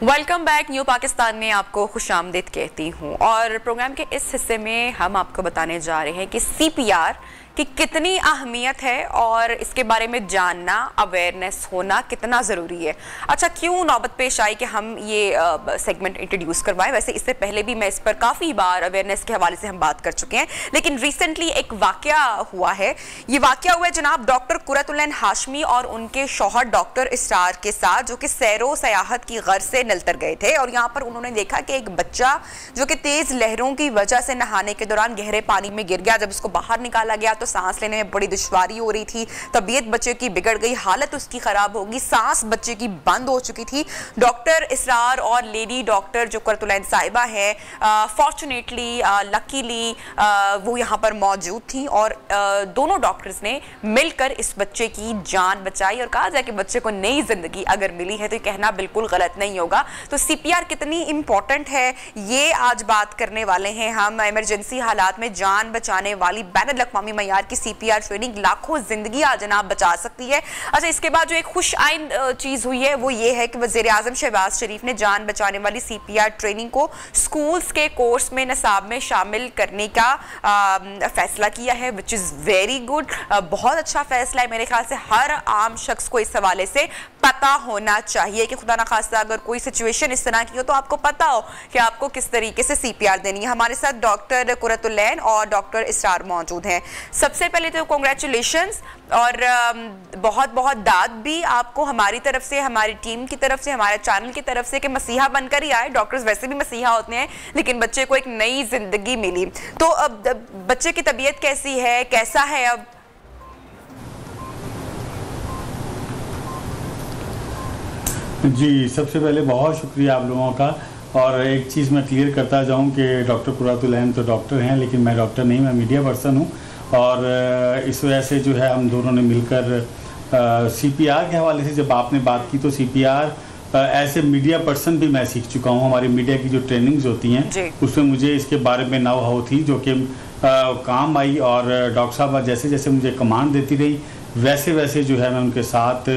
Welcome back. न्यू पाकिस्तान में आपको खुशामदीद कहती हूँ और प्रोग्राम के इस हिस्से में हम आपको बताने जा रहे हैं कि CPR की कितनी अहमियत है और इसके बारे में जानना, अवेयरनेस होना कितना ज़रूरी है। अच्छा, क्यों नौबत पेश आई कि हम ये सेगमेंट इंट्रोड्यूस करवाएं? वैसे इससे पहले भी मैं इस पर काफ़ी बार अवेयरनेस के हवाले से हम बात कर चुके हैं, लेकिन रिसेंटली एक वाक़या हुआ है। ये वाक़या हुआ है जनाब डॉक्टर कुरतुल हाशमी और उनके शौहर डॉक्टर इसरार के साथ, जो कि सैरो सयाहत की गर्ज से नलतर गए थे और यहाँ पर उन्होंने देखा कि एक बच्चा जो कि तेज़ लहरों की वजह से नहाने के दौरान गहरे पानी में गिर गया। जब उसको बाहर निकाला गया तो सांस लेने में बड़ी दुश्वारी हो रही थी, तबीयत बच्चे की बिगड़ गई, हालत उसकी खराब होगी, सांस बच्चे की बंद हो चुकी थी। डॉक्टर इसरार और लेडी डॉक्टर जो कुरतुलैन साहिबा है, फॉर्चुनेटली लकीली वो यहाँ पर मौजूद थी और दोनों डॉक्टर्स ने मिलकर इस बच्चे की जान बचाई। और कहा जाए कि बच्चे को नई जिंदगी अगर मिली है तो ये कहना बिल्कुल गलत नहीं होगा। तो CPR कितनी इंपॉर्टेंट है ये आज बात करने वाले हैं हम। इमरजेंसी हालात में जान बचाने वाली बैनुल अक़वामी मयार सीपीआर की सीपीआर ट्रेनिंग लाखों जिंदगियां जनाब बचा सकती है। अच्छा, इसके बाद जो एक खुश आइन चीज हुई है वो ये है कि वज़ीर-ए-आज़म शहबाज शरीफ ने जान बचाने वाली सीपीआर ट्रेनिंग को स्कूल्स के कोर्स में निसाब में शामिल करने का फैसला किया है, विच इज वेरी गुड। बहुत अच्छा फैसला है। मेरे ख्याल से हर आम शख्स को इस हवाले से पता होना चाहिए कि खुदा ना खास्ता अगर कोई सिचुएशन इस तरह की हो तो आपको पता हो कि आपको किस तरीके से सीपीआर देनी है। हमारे साथ डॉक्टर कुरतुल्लैन और डॉक्टर इसरार मौजूद हैं। सबसे पहले तो कॉन्ग्रेचुलेशंस और बहुत बहुत दाद भी आपको हमारी तरफ से, हमारी टीम की तरफ से, हमारे चैनल की तरफ से कि मसीहा बनकर ही आए। डॉक्टर्स वैसे भी मसीहा होते हैं, लेकिन बच्चे को एक नई जिंदगी मिली। तो अब बच्चे की तबीयत कैसी है, कैसा है अब? जी, सबसे पहले बहुत शुक्रिया आप लोगों का। और एक चीज़ मैं क्लियर करता जाऊं कि डॉक्टर कुरतुल्लैन तो डॉक्टर हैं, लेकिन मैं डॉक्टर नहीं, मैं मीडिया पर्सन हूं। और इस वजह से जो है हम दोनों ने मिलकर सीपीआर के हवाले से जब आपने बात की तो सीपीआर ऐसे मीडिया पर्सन भी मैं सीख चुका हूं। हमारी मीडिया की जो ट्रेनिंग्स होती हैं उसमें मुझे इसके बारे में नाउ हाउ थी जो कि काम आई। और डॉक्टर साहब जैसे जैसे मुझे कमांड देती रही वैसे वैसे जो है मैं उनके साथ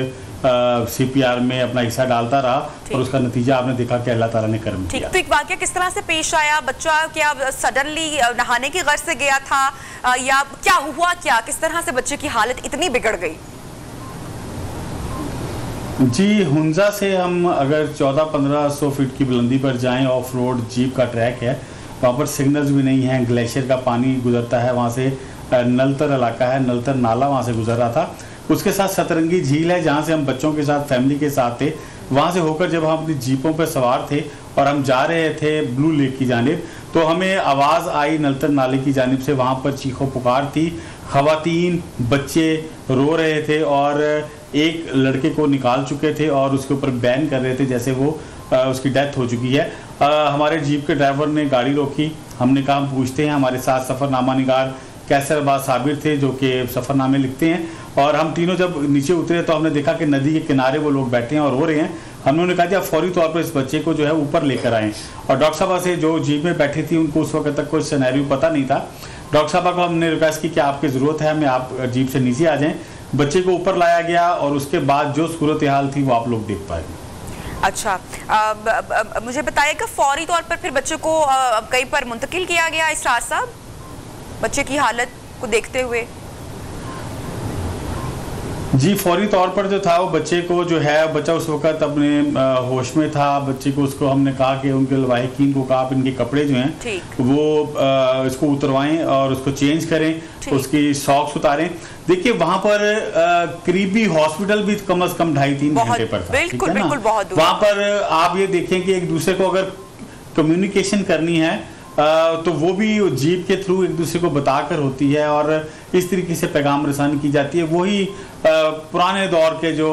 सीपीआर में अपना हिस्सा डालता रहा और उसका नतीजा आपने देखा कि अल्लाह ताला ने करम किया। तो एक वाकया किस तरह से पेश आया? बच्चा क्या सडनली नहाने की गर्ज से गया था या क्या हुआ, क्या किस तरह से बच्चे की हालत इतनी बिगड़ गई? जी, हुंजा से हम अगर 1400-1500 फीट की बुलंदी पर जाएं, ऑफ रोड जीप का ट्रैक है, वहाँ पर सिग्नल्स भी नहीं हैं, ग्लेशियर का पानी गुजरता है, वहाँ से नलतर इलाका है, नलतर नाला वहाँ से गुजर रहा था। उसके साथ सतरंगी झील है जहाँ से हम बच्चों के साथ फैमिली के साथ थे। वहाँ से होकर जब हम अपनी जीपों पर सवार थे और हम जा रहे थे ब्लू लेक की जानिब, तो हमें आवाज़ आई नलतर नाले की जानिब से। वहाँ पर चीखों पुकार थी, ख़वातीन बच्चे रो रहे थे और एक लड़के को निकाल चुके थे और उसके ऊपर बैन कर रहे थे जैसे वो उसकी डेथ हो चुकी है। हमारे जीप के ड्राइवर ने गाड़ी रोकी। हमने कहा हम पूछते हैं। हमारे साथ सफ़रनामा निगार कैसर अब्बास साबिर थे जो कि सफ़रनामे लिखते हैं। और हम तीनों जब नीचे उतरे तो हमने देखा कि नदी के किनारे वो लोग बैठे हैं और रो रहे हैं। हमने कहा कि आप फौरी तौर पर इस बच्चे को जो है ऊपर लेकर आएँ। और डॉक्टर साहबा से जो जीप में बैठी थी उनको उस वक्त तक कोई सिनेरियो पता नहीं था। डॉक्टर साहबा को हमने रिक्वेस्ट की कि आपकी ज़रूरत है, हमें आप जीप से नीचे आ जाएँ। बच्चे को ऊपर लाया गया और उसके बाद जो सूरत हाल थी वो आप लोग देख पाएंगे। अच्छा, मुझे बताइएगा फौरी तौर पर फिर बच्चे को कहीं पर मुंतकिल किया गया इसरार साहब, बच्चे की हालत को देखते हुए? जी, फौरी तौर पर जो था वो बच्चे को जो है, बच्चा उस वक्त अपने होश में था। बच्चे को उसको हमने कहा कि उनके लवाहिकीन को कहा आप इनके कपड़े जो हैं वो इसको उतरवाएं और उसको चेंज करें, उसकी सॉक्स उतारें। देखिए वहाँ पर करीबी हॉस्पिटल भी कम से कम 2.5-3 घंटे पर था। बिल्कुल बिल्कुल, बहुत वहाँ पर आप ये देखें कि एक दूसरे को अगर कम्युनिकेशन करनी है तो वो भी जीप के थ्रू एक दूसरे को बताकर होती है और इस तरीके से पैगाम रसानी की जाती है। वही पुराने दौर के जो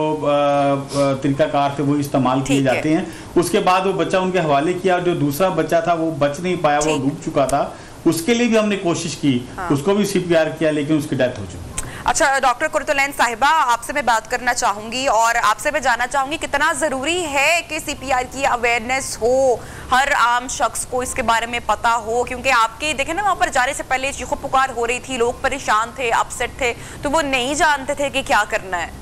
तरीकाकार थे वो इस्तेमाल किए जाते हैं। उसके बाद वो बच्चा उनके हवाले किया। जो दूसरा बच्चा था वो बच नहीं पाया, वो डूब चुका था। उसके लिए भी हमने कोशिश की, उसको भी सीपीआर किया, लेकिन उसकी डेथ हो चुकी। अच्छा, डॉक्टर कुरतुल्लैन साहिबा, आपसे मैं बात करना चाहूंगी और आपसे मैं जानना चाहूंगी कितना ज़रूरी है कि सीपीआर की अवेयरनेस हो, हर आम शख्स को इसके बारे में पता हो, क्योंकि आपके देखें ना वहाँ पर जाने से पहले चीखों पुकार हो रही थी, लोग परेशान थे, अपसेट थे, तो वो नहीं जानते थे कि क्या करना है।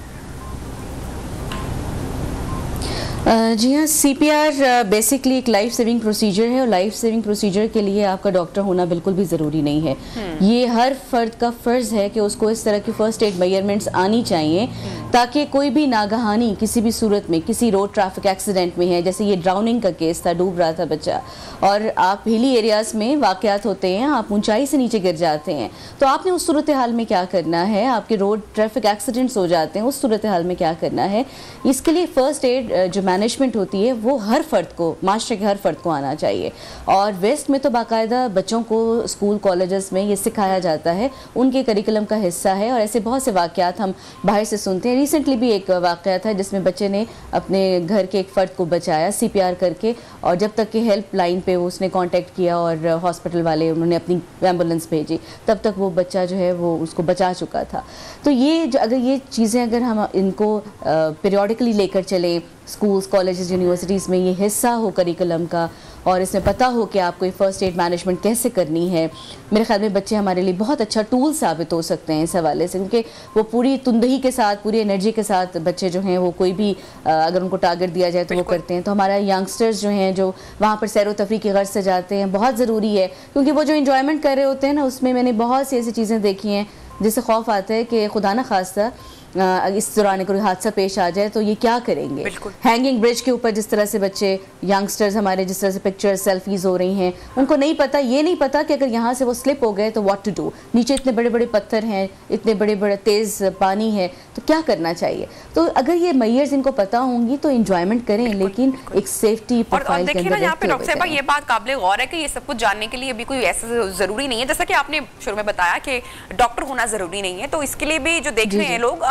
जी हाँ, सीपीआर बेसिकली एक लाइफ सेविंग प्रोसीजर है और लाइफ सेविंग प्रोसीजर के लिए आपका डॉक्टर होना बिल्कुल भी ज़रूरी नहीं है। ये हर फर्द का फ़र्ज़ है कि उसको इस तरह की फ़र्स्ट एड मेजरमेंट्स आनी चाहिए ताकि कोई भी नागहानी किसी भी सूरत में, किसी रोड ट्रैफिक एक्सीडेंट में है, जैसे ये ड्राउनिंग का केस था, डूब रहा था बच्चा, और आप हिली एरियाज़ में वाक़यात होते हैं, आप ऊंचाई से नीचे गिर जाते हैं, तो आपने उस सूरत हाल में क्या करना है, आपके रोड ट्रैफिक एक्सीडेंट्स हो जाते हैं, उस सूरत हाल में क्या करना है। इसके लिए फ़र्स्ट एड जो मैनेजमेंट होती है वो हर फर्द को, माशरे के हर फर्द को आना चाहिए। और वेस्ट में तो बाकायदा बच्चों को स्कूल कॉलेजेस में ये सिखाया जाता है, उनके करिकुलम का हिस्सा है। और ऐसे बहुत से वाक़यात हम बाहर से सुनते हैं। रिसेंटली भी एक वाक़या था जिसमें बच्चे ने अपने घर के एक फ़र्द को बचाया सीपीआर करके, और जब तक कि हेल्प लाइन पे उसने कांटेक्ट किया और हॉस्पिटल वाले उन्होंने अपनी एम्बुलेंस भेजी, तब तक वो बच्चा जो है वो उसको बचा चुका था। तो ये अगर ये चीज़ें अगर हम इनको पीरियडिकली लेकर चलें, स्कूल्स, कॉलेजेस, यूनिवर्सिटीज़ में ये हिस्सा हो करिकुलम का और इसमें पता हो कि आपको ये फर्स्ट एड मैनेजमेंट कैसे करनी है, मेरे ख्याल में बच्चे हमारे लिए बहुत अच्छा टूल साबित हो सकते हैं इस हवाले से, क्योंकि वो पूरी तुंदही के साथ, पूरी एनर्जी के साथ बच्चे जो हैं वो कोई भी अगर उनको टारगेट दिया जाए तो वो करते हैं। तो हमारा यंगस्टर्स जो हैं जो वहाँ पर सैर व तफरी की गर्ज से जाते हैं, बहुत ज़रूरी है, क्योंकि वो जो इंजॉयमेंट कर रहे होते हैं ना, उसमें मैंने बहुत सी ऐसी चीज़ें देखी हैं जिससे खौफ आता है कि खुदा न खास्ता इस दौरान कोई हादसा पेश आ जाए तो ये क्या करेंगे। हैंगिंग ब्रिज के ऊपर जिस तरह से बच्चे, यंगस्टर्स हमारे जिस तरह से पिक्चर्स, सेल्फीज हो रही हैं, उनको नहीं पता, ये नहीं पता कि अगर यहाँ से वो स्लिप हो गए तो व्हाट टू डू, नीचे इतने बड़े बड़े पत्थर हैं, इतने बड़े बड़े तेज़ पानी है, तो क्या करना चाहिए। तो अगर ये मेजर्स इनको पता होंगी तो इंजॉयमेंट करें, लेकिन एक सेफ्टी प्रोफाइल के अंदर। यहाँ पे डॉक्टर साहिबा ये बात काबिल गौर है कि ये सब कुछ जानने के लिए भी कोई ऐसा जरूरी नहीं है, जैसा कि आपने शुरू में बताया कि डॉक्टर होना जरूरी नहीं है, तो इसके लिए भी जो देख रहे हैं लोग,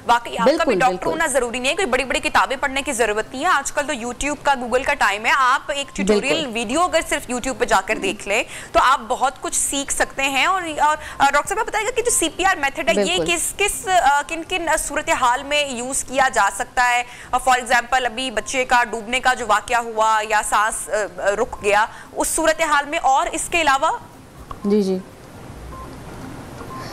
वाकई आपका भी डॉक्टर होना जरूरी नहीं है, कोई बड़ी बड़ी किताबें पढ़ने की जरूरत नहीं है। आजकल तो यूट्यूब का, गूगल का टाइम है, आप एक ट्यूटोरियल वीडियो अगर सिर्फ यूट्यूब पे जाकर देख ले तो आप बहुत कुछ सीख सकते हैं। और डॉक्टर साहब बताएगा कि जो सीपीआर मेथड है ये किन किन सूरत हाल में यूज किया जा सकता है। फॉर एग्जाम्पल अभी बच्चे का डूबने का जो वाकया हुआ या सांस रुक गया, उस सूरत हाल में, और इसके अलावा जी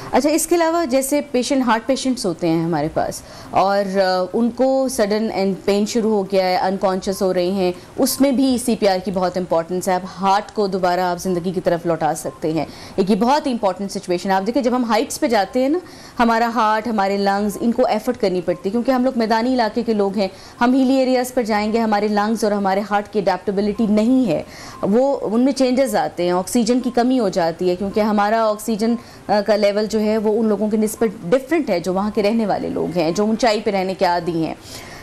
अच्छा, इसके अलावा जैसे पेशेंट, हार्ट पेशेंट्स होते हैं हमारे पास और उनको सडन एंड पेन शुरू हो गया है, अनकॉन्शियस हो रहे हैं, उसमें भी सीपीआर की बहुत इंपॉर्टेंस है। आप हार्ट को दोबारा आप ज़िंदगी की तरफ लौटा सकते हैं, एक ये बहुत इंपॉर्टेंट सिचुएशन है। आप देखिए जब हम हाइट्स पे जाते हैं ना, हमारा हार्ट, हमारे लंग्स, इनको एफर्ट करनी पड़ती है, क्योंकि हम लोग मैदानी इलाके के लोग हैं। हम हिली एरियाज़ पर जाएंगे, हमारे लंग्स और हमारे हार्ट की अडेप्टेबिलिटी नहीं है, वो उनमें चेंजेस आते हैं, ऑक्सीजन की कमी हो जाती है, क्योंकि हमारा ऑक्सीजन का लेवल जो है वो उन लोगों के निस्बत डिफरेंट है जो वहाँ के रहने वाले लोग हैं, जो ऊंचाई पे रहने के आदी हैं।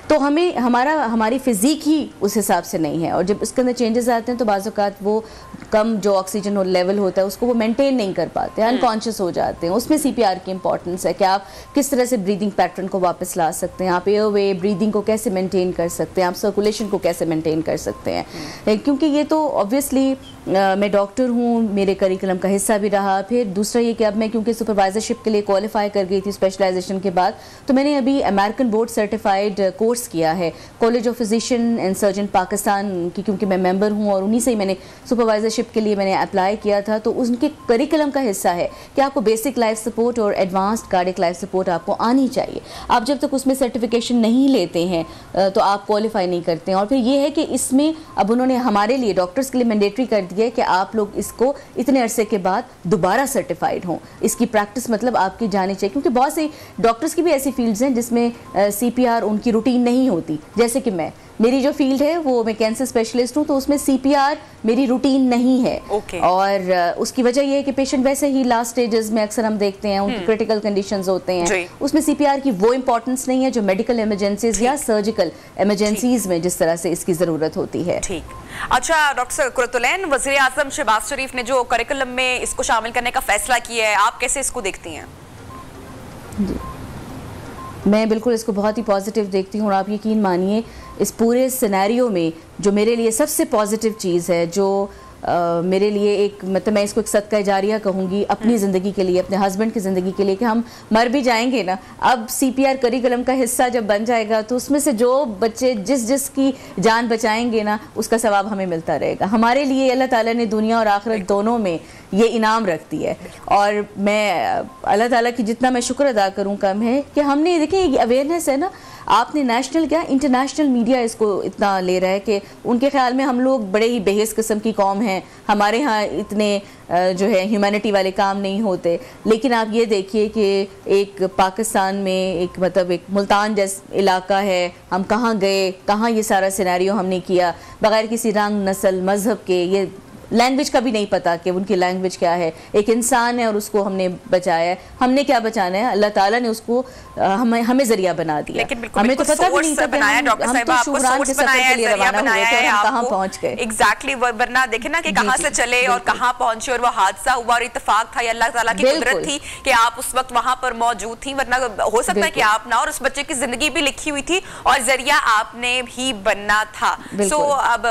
तो हमें हमारी फिजिक ही उस हिसाब से नहीं है, और जब उसके अंदर चेंजेस आते हैं तो बाज़ औक़ात वो कम जो ऑक्सीजन लेवल होता है उसको वो मेंटेन नहीं कर पाते, अनकॉन्शियस हो जाते हैं। उसमें सीपीआर की इंपॉर्टेंस है कि आप किस तरह से ब्रीदिंग पैटर्न को वापस ला सकते हैं, आप एयरवे ब्रीदिंग को कैसे मेंटेन कर सकते हैं, आप सर्कुलेशन को कैसे मेंटेन कर सकते हैं। क्योंकि ये तो ऑब्वियसली मैं डॉक्टर हूँ, मेरे करिकुलम का हिस्सा भी रहा। फिर दूसरा ये कि अब मैं क्योंकि सुपरवाइजरशिप के लिए क्वालिफाई कर गई थी स्पेशलाइजेशन के बाद, तो मैंने अभी अमेरिकन बोर्ड सर्टिफाइड कोर्स किया है college of physician and surgeon Pakistan की, क्योंकि मैं मेंबर हूँ और उन्हीं से ही मैंने सुपरवाइजरशिप के लिए मैंने अप्लाई किया था। तो उनके करिकुलम का हिस्सा है कि आपको बेसिक लाइफ सपोर्ट और एडवांस्ड कार्डियक लाइफ सपोर्ट आपको आनी चाहिए। आप जब तक उसमें सर्टिफिकेशन नहीं लेते हैं तो आप क्वालिफाई नहीं करते हैं। और फिर ये है कि इसमें अब उन्होंने हमारे लिए, डॉक्टर्स के लिए मैंडेटरी कर दिया है कि आप लोग इसको इतने अरसे के बाद दोबारा सर्टिफाइड हों, इसकी प्रैक्टिस मतलब आपकी जानी चाहिए, क्योंकि बहुत से डॉक्टर्स की भी ऐसी फील्ड्स हैं जिसमें सीपीआर उनकी रूटीन नहीं होती। जैसे कि मेरी जो फील्ड है वो मैं कैंसर स्पेशलिस्ट हूँ, तो उसमें सीपीआर मेरी रूटीन नहीं है। और उसकी वजह ये है कि पेशेंट वैसे ही लास्ट स्टेजेस में अक्सर हम देखते हैं उनकी क्रिटिकल कंडीशंस होते हैं, उसमें सीपीआर की वो इंपॉर्टेंस नहीं है जो मेडिकल इमरजेंसीज या सर्जिकल इमरजेंसीज में जिस तरह से इसकी ज़रूरत होती है। ठीक, अच्छा डॉक्टर कुरतुलैन, वज़ीर आज़म शहबाज शरीफ ने जो करिकुलम में इसको शामिल करने का फैसला किया है, आप कैसे इसको देखती हैं? मैं बिल्कुल इसको बहुत ही पॉजिटिव देखती हूँ, और आप यकीन मानिए इस पूरे सिनेरियो में जो मेरे लिए सबसे पॉजिटिव चीज़ है, जो मेरे लिए एक मतलब मैं इसको एक सदका जारिया कहूँगी अपनी ज़िंदगी के लिए, अपने हस्बैंड की ज़िंदगी के लिए, कि हम मर भी जाएंगे ना, अब सीपीआर करिकुलम का हिस्सा जब बन जाएगा तो उसमें से जो बच्चे जिस की जान बचाएंगे ना, उसका सवाब हमें मिलता रहेगा। हमारे लिए अल्लाह ताला ने दुनिया और आखिरत दोनों में ये इनाम रखती है, और मैं अल्लाह ताला की जितना मैं शुक्र अदा करूँ कम है कि हमने देखिए अवेयरनेस है ना, आपने नेशनल क्या इंटरनेशनल मीडिया इसको इतना ले रहा है कि उनके ख्याल में हम लोग बड़े ही बेहस किस्म की कौम हैं, हमारे यहाँ इतने जो है ह्यूमैनिटी वाले काम नहीं होते। लेकिन आप ये देखिए कि एक पाकिस्तान में एक मतलब एक मुल्तान जैसा इलाका है, हम कहाँ गए, कहाँ ये सारा सिनेरियो हमने किया बग़ैर किसी रंग, नस्ल, मज़हब के, ये लैंग्वेज का भी नहीं पता कि उनकी लैंग्वेज क्या है। एक इंसान है और उसको हमने बचाया है। हमने क्या बचाना है, अल्लाह ताला ने उसको हमें जरिया बना दिया। हमें तो पता भी नहीं था कि हम तो शुक्रान के सफर के लिए रवाना हुए थे, हम कहाँ पहुंच गए। एग्जैक्टली, वरना देखे ना कि कहाँ से चले और कहाँ पहुंचे, और वो हादसा हुआ और इत्तेफाक था, अल्लाह ताला की कुदरत थी कि आप उस वक्त वहां पर मौजूद थी, वरना हो सकता है कि आप ना, और उस बच्चे की जिंदगी भी लिखी हुई थी और जरिया आपने भी बनना था। सो अब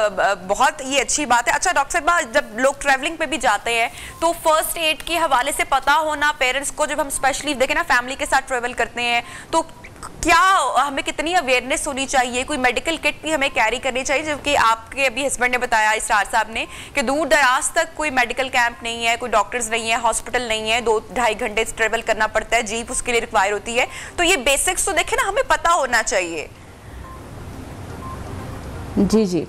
बहुत ही अच्छी बात है। अच्छा डॉक्टर साहब, जब लोग ट्रैवलिंग पे भी जाते हैं तो फर्स्ट एड के हवाले से पता होना पेरेंट्स को, जब हम स्पेशली देखें ना फैमिली के साथ ट्रैवल करते हैं तो क्या हमें कितनी अवेयरनेस होनी चाहिए? कोई मेडिकल किट भी हमें कैरी करनी चाहिए? जबकि आपके अभी हस्बैंड ने बताया, इसरार साहब ने, कि दूर दराज तक कोई मेडिकल कैंप नहीं है, कोई डॉक्टर्स नहीं है, हॉस्पिटल नहीं है, 2-2.5 घंटे ट्रेवल करना पड़ता है, जीप उसके लिए रिक्वायर होती है। तो ये बेसिक्स तो देखे ना, हमें पता होना चाहिए। जी जी,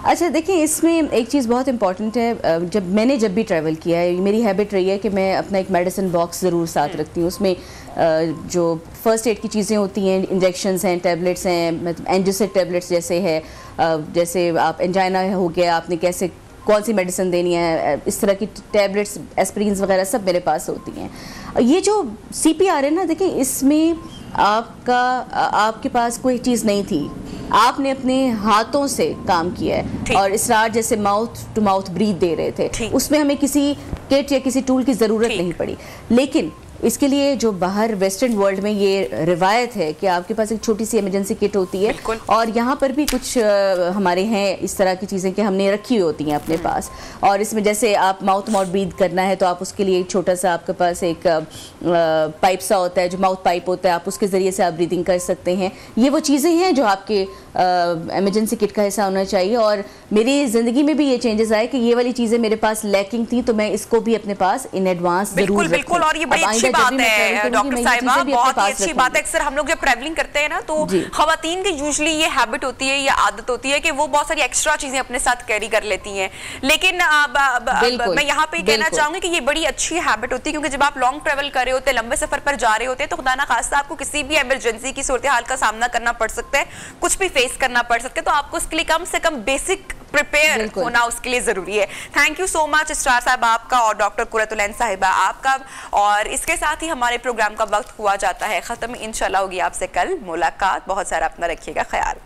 अच्छा देखिए, इसमें एक चीज़ बहुत इंपॉर्टेंट है। मैंने जब भी ट्रैवल किया है, मेरी हैबिट रही है कि मैं अपना एक मेडिसिन बॉक्स ज़रूर साथ रखती हूँ। उसमें जो फर्स्ट एड की चीज़ें होती हैं, इंजेक्शंस हैं, टैबलेट्स हैं, मतलब एंजियोसिड टैबलेट्स जैसे है, जैसे आप एंजाइना हो गया, आपने कैसे कौन सी मेडिसिन देनी है, इस तरह की टैबलेट्स, एस्प्रिन्स वगैरह सब मेरे पास होती हैं। ये जो CPR है ना, देखिए इसमें आपके पास कोई चीज़ नहीं थी, आपने अपने हाथों से काम किया है, और इसरार जैसे माउथ टू माउथ ब्रीथ दे रहे थे, उसमें हमें किसी किट या किसी टूल की ज़रूरत नहीं पड़ी। लेकिन इसके लिए जो बाहर वेस्टर्न वर्ल्ड में ये रिवायत है कि आपके पास एक छोटी सी इमरजेंसी किट होती है, और यहाँ पर भी कुछ हमारे हैं इस तरह की चीज़ें कि हमने रखी हुई होती हैं अपने पास। और इसमें जैसे आप माउथ टू माउथ ब्रीथ करना है तो आप उसके लिए एक छोटा सा आपके पास एक पाइप सा होता है, जो माउथ पाइप होता है, आप उसके ज़रिए से आप ब्रीदिंग कर सकते हैं। ये वो चीज़ें हैं जो आपके इमरजेंसी किट का हिस्सा होना चाहिए। और मेरी ज़िंदगी में भी ये चेंजेस आए कि ये वाली चीज़ें मेरे पास लैकिंग थी, तो मैं इसको भी अपने पास इन एडवांस बिल्कुल बिल्कुल। और ये बड़ी अच्छी बात है डॉक्टर साहिबा, बहुत ही अच्छी बात है। अक्सर हम लोग जब ट्रैवलिंग करते हैं ना, तो खवातीन की यूजुअली ये हैबिट होती है, ये आदत होती है कि वो बहुत सारी एक्स्ट्रा चीजें अपने साथ कैरी कर लेती हैं। लेकिन मैं यहाँ पे कहना चाहूंगी कि ये बड़ी अच्छी हैबिट होती है, क्योंकि जब आप लॉन्ग ट्रैवल कर रहे होते हैं, लंबे सफर पर जा रहे होते हैं, तो खुदा ना खास्ता आपको किसी भी इमरजेंसी की सूरत हाल का सामना करना पड़ सकता है, कुछ भी फेस करना पड़ सकता है। तो आपको उसके लिए कम से कम बेसिक प्रिपेयर होना उसके लिए जरूरी है। थैंक यू सो मच इसरार साहब आपका, और डॉक्टर कुरतुल ऐन साहिबा आपका। और इसके साथ ही हमारे प्रोग्राम का वक्त हुआ जाता है खत्म। इंशाल्लाह होगी आपसे कल मुलाकात। बहुत सारा अपना रखिएगा ख्याल।